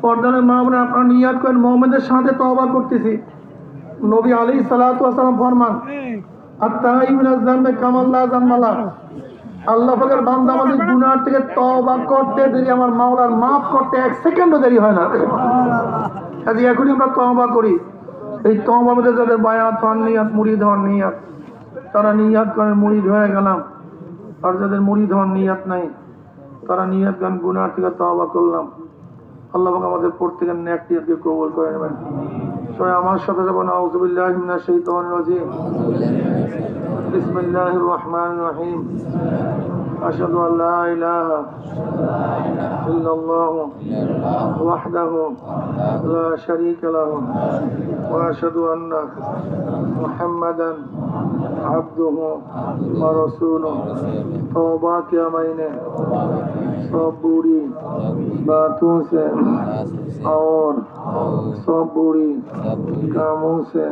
S2: পর্দানের মা বোনেরা আপনারা নিয়াত করেন, মুমিনদের সাথে তওবা করতেছি। নবী আলাইহিস সালাতু ওয়াস সালাম ফরমান, আত-তাইয়িবু মিনাজ যামবি কামান লা যামবা লাহ। আল্লাহ পাকের বান্দা আমাদের গুনাহ থেকে তওবা করতে দেরি, আমার মাওলার মাফ করতে 1 সেকেন্ডও দেরি হয় না। আজ এখনই আমরা তওবা করি। এই তওবার মধ্যে যাদের বায়াত হন, নিয়াত মুরিদ হন, নিয়াত তারা নিয়াত করে মুরিদ হয়ে গেলাম। আর যাদের মুরিদ হন, নিয়াত নাই, তারা নিয়াত গান গুনাহ থেকে তওবা করলাম। আল্লাহ পাক আমাদের প্রত্যেকের নেক নিয়াতকে কবুল করে নেবেন। সবাই আমার সাথে যাবেন, আউযু বিল্লাহি মিনাশ শাইতানির রাজিম, বিসমিল্লাহির রহমানির রহিম, আশহাদু আল্লা ইলাহা ইল্লাল্লাহু ওয়াহদাহু লা শারীকা লাহু ওয়া আশহাদু আন্না মুহাম্মাদান আবদুহু ওয়া রাসূলুহু। तौबा किया मैंने सब बुरी बातों से और सब बुरी कामों से।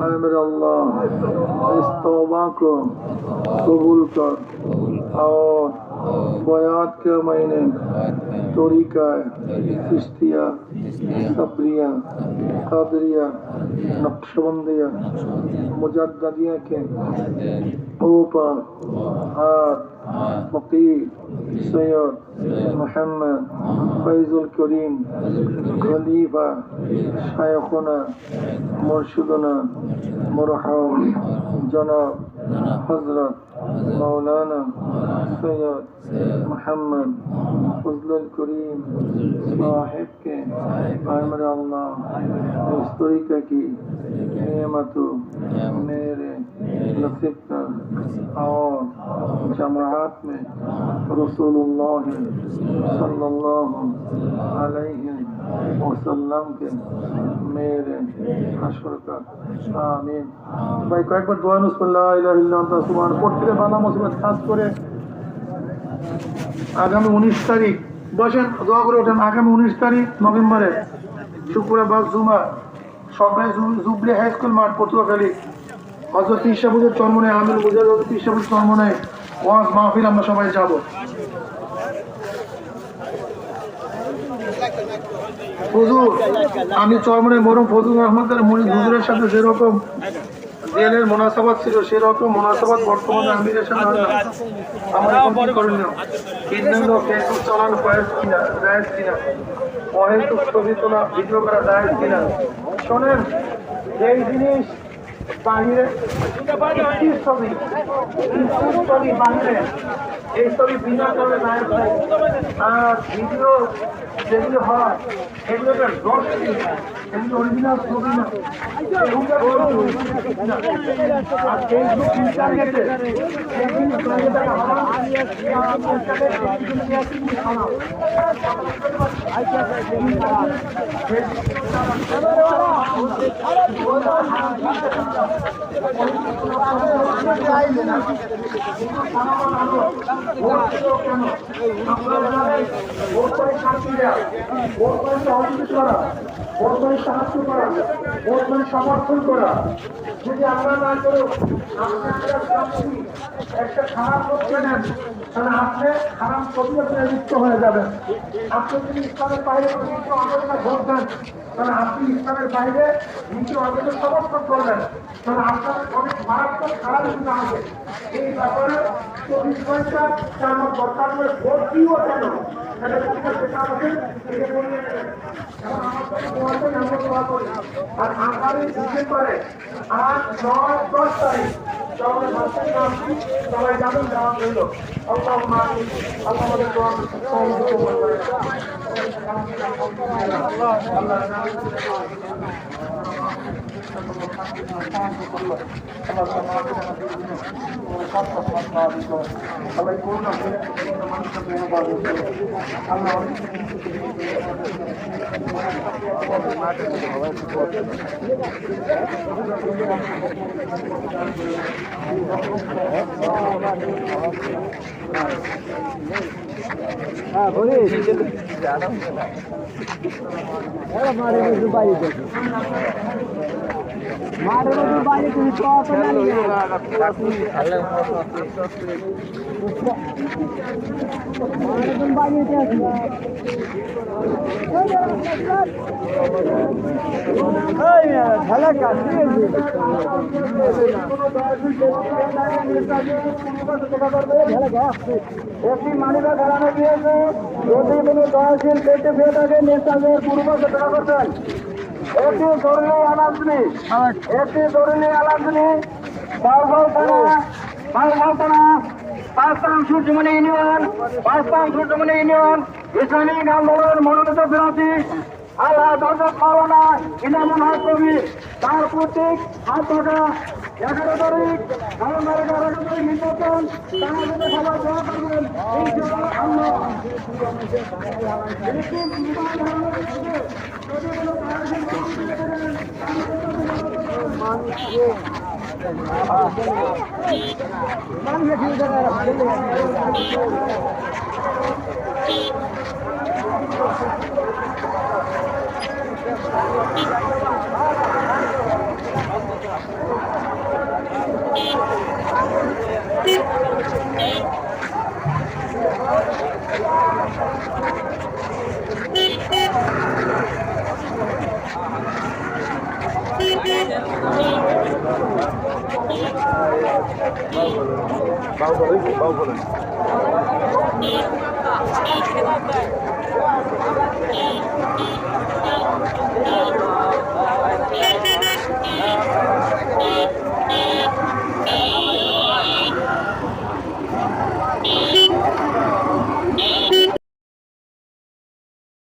S2: ऐ मेरे अल्लाह, इस तौबा को कबूल कर और बयात किया मैंने तरीका चिश्तिया, सबरिया, कादरिया, नक्शबंदिया, मुजद्दिदिया के ऊपर हाथ फकीर सैयद मोहम्मद फैजुल करीम खलीफा शायखुना मुर्शिदुना मरहूम जनाब हजरत मौलाना सैयद मोहम्मद फजलुल करीम साहिब के मेरे अल्लाह इस तरीके की नेमतों मेरे नसीब कर और जमात में रसूलुल्लाह सल्लल्लाहु अलैहि वसल्लम के मेरे हश्र का आमीन। भाई कয়েকবার দোয়া নুস লা ইলাহা ইল্লা আনতা সুবহানাক। প্রত্যেকের বালা মুসিবত খাস করে আগামী 19 তারিখ বসেন দোয়া করে ওঠেন। আগামী 19 তারিখ নভেম্বরে শুক্রবার জুমা সবাই জুবলি হাই স্কুল মাঠ পটুয়াখালী হযরত ঈশাবুজের চরমনায় আমির বুঝার হযরত ঈশাবুজের চরমনায় ওয়াজ মাহফিল আমরা সবাই যাব। হুজুর আমি চরমনায় মরহুম ফজলুর রহমানের মুরিদ হুজুরের সাথে যেরকম জেলের মুনাসাবাত ছিল সেরকম মুনাসাবাত বর্তমানে আমিরের সাথে আমার করেন না। ইন্টারনেট ফেসবুক চালানো জায়েজ কিনা, অহেতুক ছবি তোলা ভিডিও করা জায়েজ কিনা। শোনেন, যেই জিনিস বাহিরে ছবি বাহিরে এই ছবি বিনা করলে জায়েজ নাই। আর ভিডিও যেগুলো হয় এগুলোকে দোষ এগুলো অরিজিনাল ছবি না। আর ফেসবুক ইন্টারনেটে সমর্থন করা যদি আমরা না করো, একটা খারাপ করতে নেন তাহলে আপনি খারাপ ছবি লিপ্ত হয়ে যাবেন। আপনি যদি ইসলামের বাইরে আন্দোলনে ভোট দেন তাহলে আপনি ইসলামের বাইরে নিজে আন্দোলন সমর্থন করবেন, তাহলে আপনার অনেক মারাত্মক খারাপ কিন্তু হবে। এই ব্যাপারে 24 ঘন্টা আমার দরকার হলে ভোট দিও কেন আর আগামী ডিসেম্বরে 8, 9, 10 তারিখ সবাই যাবেন, যাওয়া রইল। আল্লাহ আমাদের আল্লাহ একটি মানিকা খেলানো দিয়েছে যদি কোনো দয়াশীল পেটে ফেয়ে থাকে নেতাদের পূর্ব চেষ্টা করছেন। একটি জরুরি আলাদনি বাউগাঁও থানা 5 নং সূর্যমণি ইউনিয়ন ইসলামিক আন্দোলনের মনোনীত প্রার্থী আল্লাহ দরজত মাওলানা ইনামুল হক কবি তার প্রতীক 8 টাকা 11 তারিখ নভেম্বর 11 তারিখ নির্বাচন তার জন্য সবাই দোয়া করবেন ইনশাআল্লাহ।